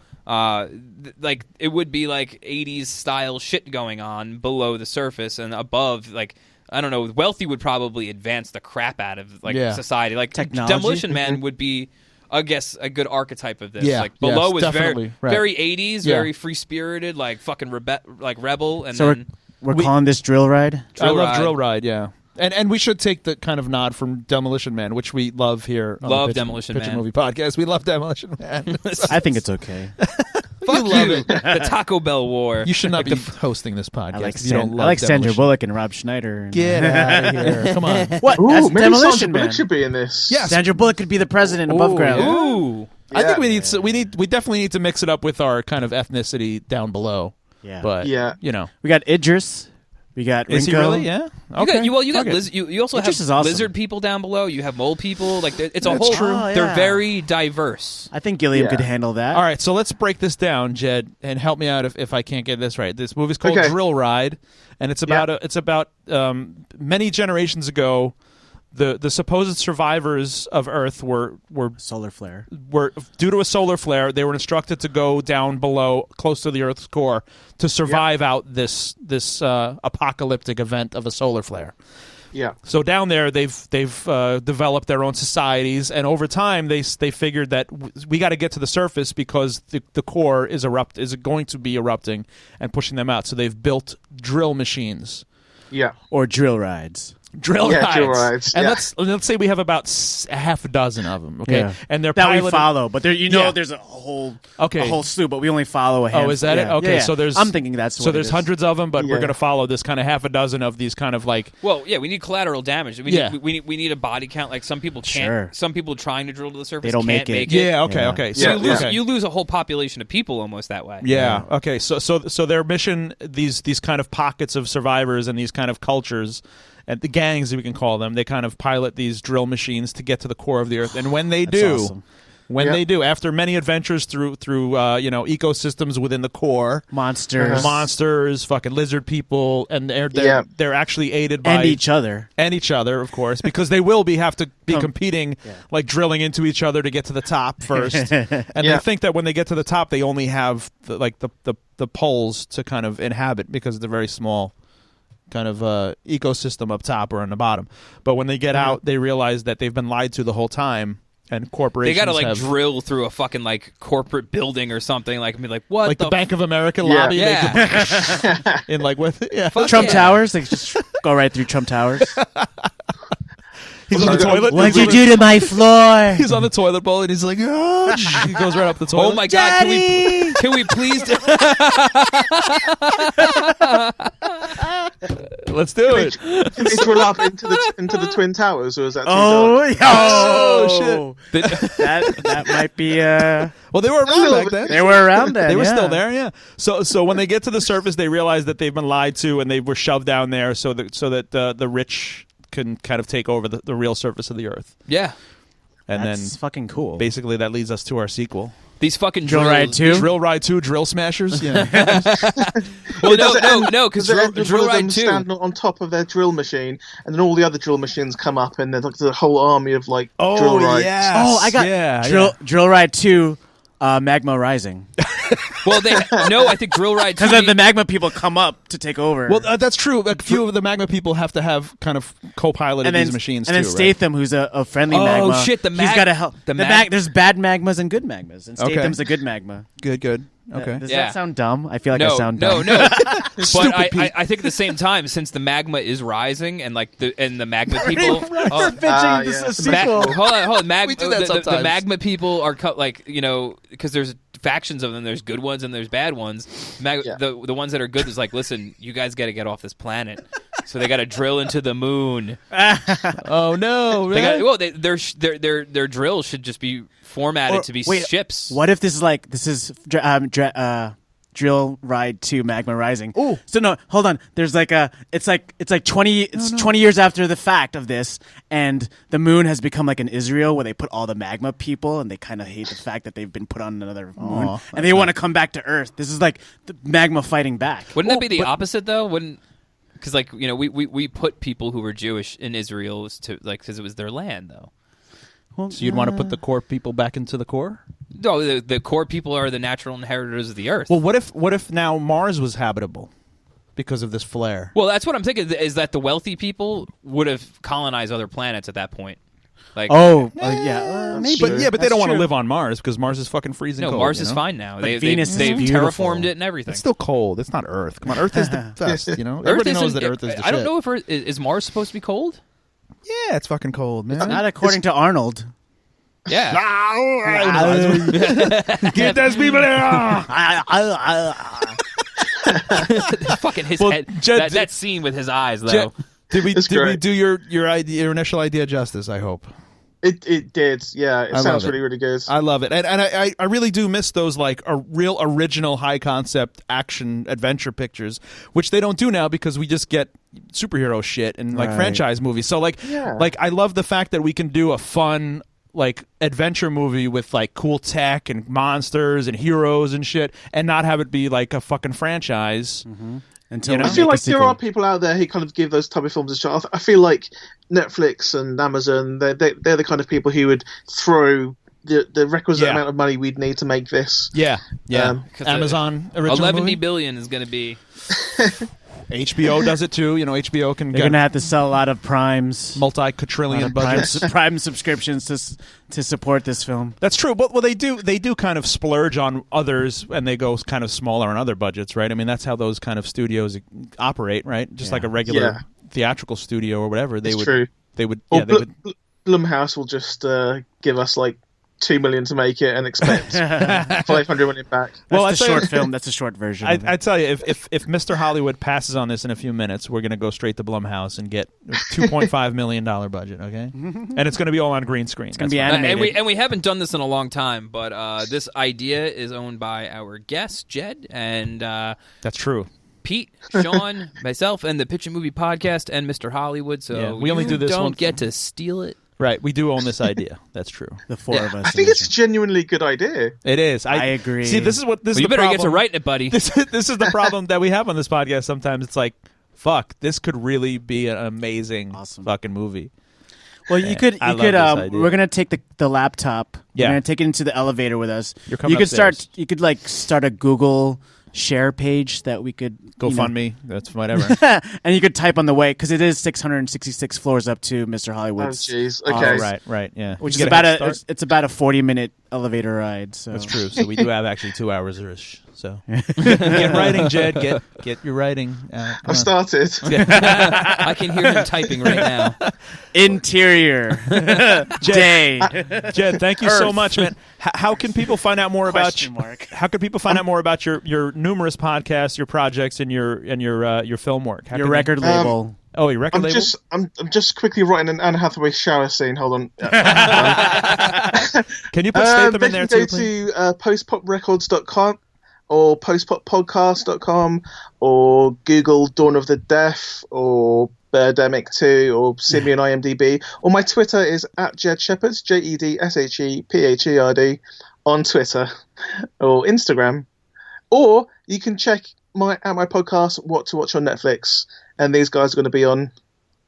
Speaker 4: Like it would be like '80s style shit going on below the surface, and above, like I don't know, wealthy would probably advance the crap out of like
Speaker 3: Yeah.
Speaker 4: society. Like
Speaker 2: Technology.
Speaker 4: Demolition Man would be, I guess, a good archetype of this.
Speaker 3: Yeah,
Speaker 4: Like below
Speaker 3: yes,
Speaker 4: was
Speaker 3: definitely, right.
Speaker 4: very '80s,
Speaker 3: Yeah.
Speaker 4: very free spirited, like fucking like rebel, and
Speaker 2: So
Speaker 4: then
Speaker 2: we're calling this Drill Ride?
Speaker 3: I love
Speaker 4: Ride.
Speaker 3: Drill Ride, yeah. And we should take the kind of nod from Demolition Man, which we love here. On
Speaker 4: Love
Speaker 3: the
Speaker 4: Demolition
Speaker 3: Pitch
Speaker 4: Man.
Speaker 3: Movie Podcast. We love Demolition Man.
Speaker 2: I think it's okay.
Speaker 4: fuck
Speaker 3: love
Speaker 4: you,
Speaker 3: it.
Speaker 4: the Taco Bell War.
Speaker 3: You should not be hosting this podcast.
Speaker 2: I like,
Speaker 3: if you don't love
Speaker 2: Sandra
Speaker 3: Demolition.
Speaker 2: Bullock and Rob Schneider. And,
Speaker 3: Get out of here! Come on.
Speaker 2: What?
Speaker 1: Ooh,
Speaker 2: That's
Speaker 1: maybe
Speaker 2: Demolition
Speaker 1: Sandra
Speaker 2: Man.
Speaker 1: Bullock should be in this.
Speaker 3: Yes.
Speaker 2: Sandra Bullock could be the president above
Speaker 3: Ooh,
Speaker 2: ground.
Speaker 3: yeah.
Speaker 4: Ooh,
Speaker 3: I think
Speaker 1: Yeah.
Speaker 3: we definitely need to mix it up with our kind of ethnicity down below.
Speaker 2: Yeah.
Speaker 3: But
Speaker 1: Yeah.
Speaker 3: you know,
Speaker 2: We got Idris. We got Rinko.
Speaker 3: is he really? Yeah. Okay.
Speaker 4: you got
Speaker 3: Okay.
Speaker 4: you also
Speaker 2: Idris
Speaker 4: have
Speaker 2: is awesome.
Speaker 4: lizard people down below. You have mole people. Like it's a
Speaker 3: That's
Speaker 4: whole.
Speaker 3: true.
Speaker 2: Oh,
Speaker 4: They're
Speaker 2: yeah.
Speaker 4: very diverse.
Speaker 2: I think Gilliam
Speaker 1: Yeah.
Speaker 2: could handle that.
Speaker 3: All right, so let's break this down, Jed, and help me out if I can't get this right. This movie's called
Speaker 1: Okay.
Speaker 3: Drill Ride, and it's about many generations ago. The supposed survivors of Earth were
Speaker 2: Solar flare.
Speaker 3: due to a solar flare. They were instructed to go down below, close to the Earth's core, to survive out this apocalyptic event of a solar flare.
Speaker 1: Yeah.
Speaker 3: So down there, they've developed their own societies, and over time, they figured that we got to get to the surface because the core is going to be erupting and pushing them out. So they've built drill machines.
Speaker 1: Yeah.
Speaker 2: Or drill rides.
Speaker 3: drill rides. And
Speaker 1: yeah.
Speaker 3: let's say we have about a half a dozen of them. Okay, and they're
Speaker 2: that
Speaker 3: piloted.
Speaker 2: we follow, but there's a whole slew, but we only follow a handful.
Speaker 3: Oh, is that it? Okay, so there's
Speaker 2: I'm thinking that's
Speaker 3: so there's hundreds of them, but we're going to follow this kind of half a dozen of these kind of like.
Speaker 4: Well, yeah, we need collateral damage. We need a body count. Like some people can't.
Speaker 2: Sure.
Speaker 4: Some people trying to drill to the surface
Speaker 2: they don't
Speaker 4: can't
Speaker 2: make it.
Speaker 3: Yeah. Okay.
Speaker 4: So you lose a whole population of people almost that way.
Speaker 3: Yeah. Okay. So their mission, these kind of pockets of survivors and these kind of cultures, and the gangs, we can call them, they kind of pilot these drill machines to get to the core of the earth. And when they do,
Speaker 2: awesome.
Speaker 3: They do, after many adventures through ecosystems within the core, monsters, fucking lizard people, and they're actually aided by
Speaker 2: each other,
Speaker 3: of course, because they will have to be competing, like drilling into each other to get to the top first. And they think that when they get to the top, they only have the poles to kind of inhabit because they're very small. Kind of ecosystem up top or on the bottom, but when they get out, they realize that they've been lied to the whole time, and corporations.
Speaker 4: They got to drill through a fucking corporate building or something. Like, be like, what?
Speaker 3: Like the Bank of America lobby.
Speaker 4: Yeah.
Speaker 3: In
Speaker 2: Trump Towers. They just go right through Trump Towers.
Speaker 3: He's on the toilet.
Speaker 2: What'd you do to my floor?
Speaker 3: He's on the toilet bowl and he's like, oh, he goes right up the toilet.
Speaker 4: Oh my God!
Speaker 2: Daddy!
Speaker 4: Can we please?
Speaker 3: Let's do it.
Speaker 1: Can we drill up into the Twin Towers, or is that too dark?
Speaker 2: Oh shit! that might be.
Speaker 3: Well, they were around back then.
Speaker 2: They were around then.
Speaker 3: They were still there, yeah. So when they get to the surface, they realize that they've been lied to and they were shoved down there so that the rich can kind of take over the real surface of the earth.
Speaker 4: Yeah.
Speaker 3: And
Speaker 2: that's
Speaker 3: then
Speaker 2: fucking cool.
Speaker 3: Basically, that leads us to our sequel.
Speaker 4: These fucking
Speaker 2: Drill Ride 2?
Speaker 3: Drill Ride 2, Drill Smashers? Yeah.
Speaker 4: Well, no, because Drill Ride 2...
Speaker 1: stand on top of their drill machine, and then all the other drill machines come up, and there's a whole army of, drill rides.
Speaker 3: Yes.
Speaker 2: Oh, I got Drill Ride 2, Magma Rising.
Speaker 4: Well, I think Drill Ride 2...
Speaker 2: Because the Magma people come up to take over.
Speaker 3: Well, that's true. A few of the Magma people have to have kind of co-piloted these machines,
Speaker 2: and then Statham, who's a friendly Magma.
Speaker 4: Oh, shit,
Speaker 2: he's got to help. There's bad Magmas and good Magmas, and Statham's a good Magma.
Speaker 3: Good. Okay.
Speaker 2: Does that sound dumb? I feel like I sound dumb.
Speaker 4: No. But I think at the same time, since the magma is rising and the magma people,
Speaker 2: pitching a sequel.
Speaker 4: Hold on.
Speaker 3: We do that sometimes.
Speaker 4: The magma people are because there's factions of them. There's good ones and there's bad ones. The ones that are good is listen, you guys got to get off this planet. So they got to drill into the moon.
Speaker 3: Oh no! Really?
Speaker 4: Their drills should just be formatted to be ships.
Speaker 2: What if this is Drill Ride 2 Magma Rising?
Speaker 3: Ooh.
Speaker 2: So no, hold on. There's it's 20 years after the fact of this, and the moon has become like an Israel where they put all the magma people, and they kind of hate the fact that they've been put on another moon, and they want to come back to Earth. This is like the magma fighting back.
Speaker 4: Wouldn't that be the opposite though? Because we put people who were Jewish in Israel because it was their land though.
Speaker 2: Well,
Speaker 3: so you'd want to put the core people back into the core?
Speaker 4: No, the core people are the natural inheritors of the Earth.
Speaker 3: Well, what if now Mars was habitable because of this flare?
Speaker 4: Well, that's what I'm thinking, is that the wealthy people would have colonized other planets at that point.
Speaker 2: Maybe.
Speaker 3: But they don't want to live on Mars because Mars is fucking freezing cold.
Speaker 4: No, Mars is fine now. They've
Speaker 2: terraformed
Speaker 4: it and everything.
Speaker 3: It's still cold. It's not Earth. Come on, Earth is the best, Everybody knows that Earth is the shit.
Speaker 4: I don't know if is Mars supposed to be cold?
Speaker 3: Yeah, it's fucking cold, man.
Speaker 2: Not according to Arnold.
Speaker 4: Yeah.
Speaker 3: Get those people here!
Speaker 4: Fucking his head. That scene with his eyes, though.
Speaker 3: Did we do your initial idea justice, I hope?
Speaker 1: It did, yeah. It sounds really, really good.
Speaker 3: I love it. And I really do miss those real original high concept action adventure pictures, which they don't do now because we just get superhero shit and franchise movies. So I love the fact that we can do a fun adventure movie with cool tech and monsters and heroes and shit and not have it be like a fucking franchise.
Speaker 2: Mm-hmm.
Speaker 1: I feel like there are people out there who kind of give those type of films a shot. I feel like Netflix and Amazon, they're the kind of people who would throw the requisite amount of money we'd need to make this.
Speaker 3: Yeah. Amazon original
Speaker 4: 11
Speaker 3: movie?
Speaker 4: billion is going to be...
Speaker 3: HBO does it too. HBO can.
Speaker 2: They're going to have to sell a lot of Primes,
Speaker 3: multi-quadrillion budgets,
Speaker 2: Prime subscriptions to support this film.
Speaker 3: That's true, but they do kind of splurge on others, and they go kind of smaller on other budgets, right? I mean, that's how those kind of studios operate, right? Just like a regular theatrical studio or whatever, they would.
Speaker 1: True.
Speaker 3: They would.
Speaker 1: Or
Speaker 3: Yeah, they would.
Speaker 1: Blumhouse will just give us like $2 million to make it and expect 500 million back.
Speaker 2: That's the short film. That's a short version.
Speaker 3: I tell you, if Mr. Hollywood passes on this in a few minutes, we're going to go straight to Blumhouse and get a $2.5 million budget, okay? And it's going to be all on green screen.
Speaker 2: It's going to be animated.
Speaker 4: And we haven't done this in a long time, but this idea is owned by our guest, Jed, and
Speaker 3: that's true.
Speaker 4: Pete, Sean, myself, and the Pitch and Movie Podcast, and Mr. Hollywood. So
Speaker 3: we only do this one.
Speaker 4: Get to steal it.
Speaker 3: Right, we do own this idea. That's true.
Speaker 2: The four of us.
Speaker 1: I think it's a genuinely good idea.
Speaker 3: It is.
Speaker 2: I agree.
Speaker 3: See, this is what this.
Speaker 4: Well,
Speaker 3: is
Speaker 4: you
Speaker 3: the
Speaker 4: better
Speaker 3: problem.
Speaker 4: get to writing it, buddy.
Speaker 3: This is the problem that we have on this podcast. Sometimes it's like, fuck, this could really be an amazing fucking movie.
Speaker 2: Well, you could. We're gonna take the laptop.
Speaker 3: Yeah.
Speaker 2: We're gonna take it into the elevator with us.
Speaker 3: You're coming
Speaker 2: You could
Speaker 3: upstairs.
Speaker 2: start. You could start a Google share page that we could
Speaker 3: GoFundMe. That's whatever.
Speaker 2: and you could type on the way because it is 666 floors up to Mr.
Speaker 1: Oh,
Speaker 2: Hollywood's.
Speaker 1: jeez. Okay.
Speaker 3: Right. Yeah.
Speaker 2: Which
Speaker 3: You
Speaker 2: is
Speaker 3: get a
Speaker 2: about
Speaker 3: head start.
Speaker 2: it's about a 40-minute elevator ride. So
Speaker 3: That's true. So we do have actually 2 hours ish. So get writing, Jed. Get your writing.
Speaker 1: I've started.
Speaker 4: I can hear him typing right now.
Speaker 2: Interior day.
Speaker 3: Jed, thank you so much, man. How can people find out more about? How can people find out more about your numerous podcasts, your projects, and your film work?
Speaker 2: Your record label.
Speaker 3: Oh, your record label.
Speaker 1: I'm just quickly writing an Anne Hathaway shower scene. Hold on.
Speaker 3: Can you put Statham in there too,
Speaker 1: please? They can go to postpoprecords.com or postpoppodcast.com or Google Dawn of the Deaf or Birdemic 2 or see me on IMDb. Or my Twitter is at Jed Shepherd, JEDSHEPHERD on Twitter or Instagram. Or you can check my podcast, What to Watch on Netflix, and these guys are going to be on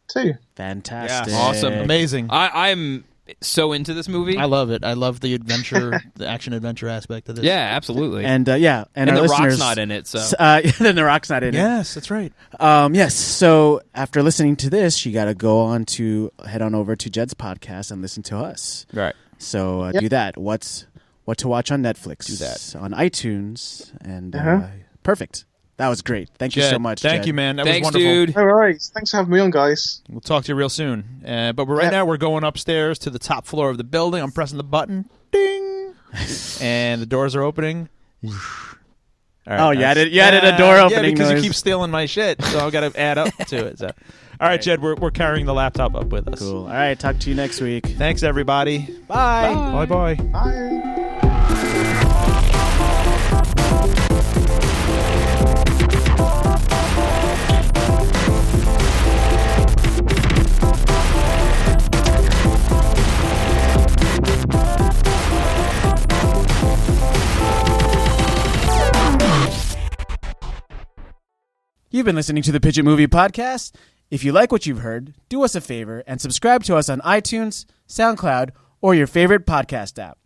Speaker 1: too.
Speaker 2: Fantastic.
Speaker 4: Yeah, awesome.
Speaker 3: Amazing.
Speaker 4: I'm so into this movie.
Speaker 3: I love it. I love the adventure, the action-adventure aspect of this.
Speaker 4: Yeah, absolutely.
Speaker 2: And and our
Speaker 4: the
Speaker 2: listeners,
Speaker 4: Rock's not in it, so
Speaker 2: then the Rock's not in it.
Speaker 3: Yes, that's right.
Speaker 2: Yes. So after listening to this, you got to head on over to Jed's podcast and listen to us.
Speaker 3: Right.
Speaker 2: So do that. What to watch on Netflix?
Speaker 3: Do that
Speaker 2: on iTunes and perfect. That was great. Thank you
Speaker 3: Jed,
Speaker 2: so much.
Speaker 3: Thank
Speaker 2: Jed.
Speaker 3: you, man. That
Speaker 4: Thanks,
Speaker 3: was wonderful.
Speaker 4: dude.
Speaker 1: All right. Thanks for having me on, guys.
Speaker 3: We'll talk to you real soon. But right now we're going upstairs to the top floor of the building. I'm pressing the button. Ding. And the doors are opening. All right,
Speaker 2: you added a door opening.
Speaker 3: Yeah, because
Speaker 2: noise.
Speaker 3: you keep stealing my shit, so I've got to add up to it. So. All right, Jed, we're carrying the laptop up with us.
Speaker 2: Cool. All right. Talk to you next week.
Speaker 3: Thanks, everybody.
Speaker 2: Bye.
Speaker 3: Bye-bye.
Speaker 1: Bye.
Speaker 2: You've been listening to the Pitch It Movie Podcast. If you like what you've heard, do us a favor and subscribe to us on iTunes, SoundCloud, or your favorite podcast app.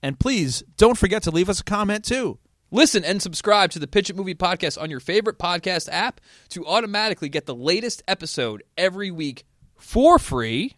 Speaker 3: And please, don't forget to leave us a comment, too.
Speaker 4: Listen and subscribe to the Pitch It Movie Podcast on your favorite podcast app to automatically get the latest episode every week for free.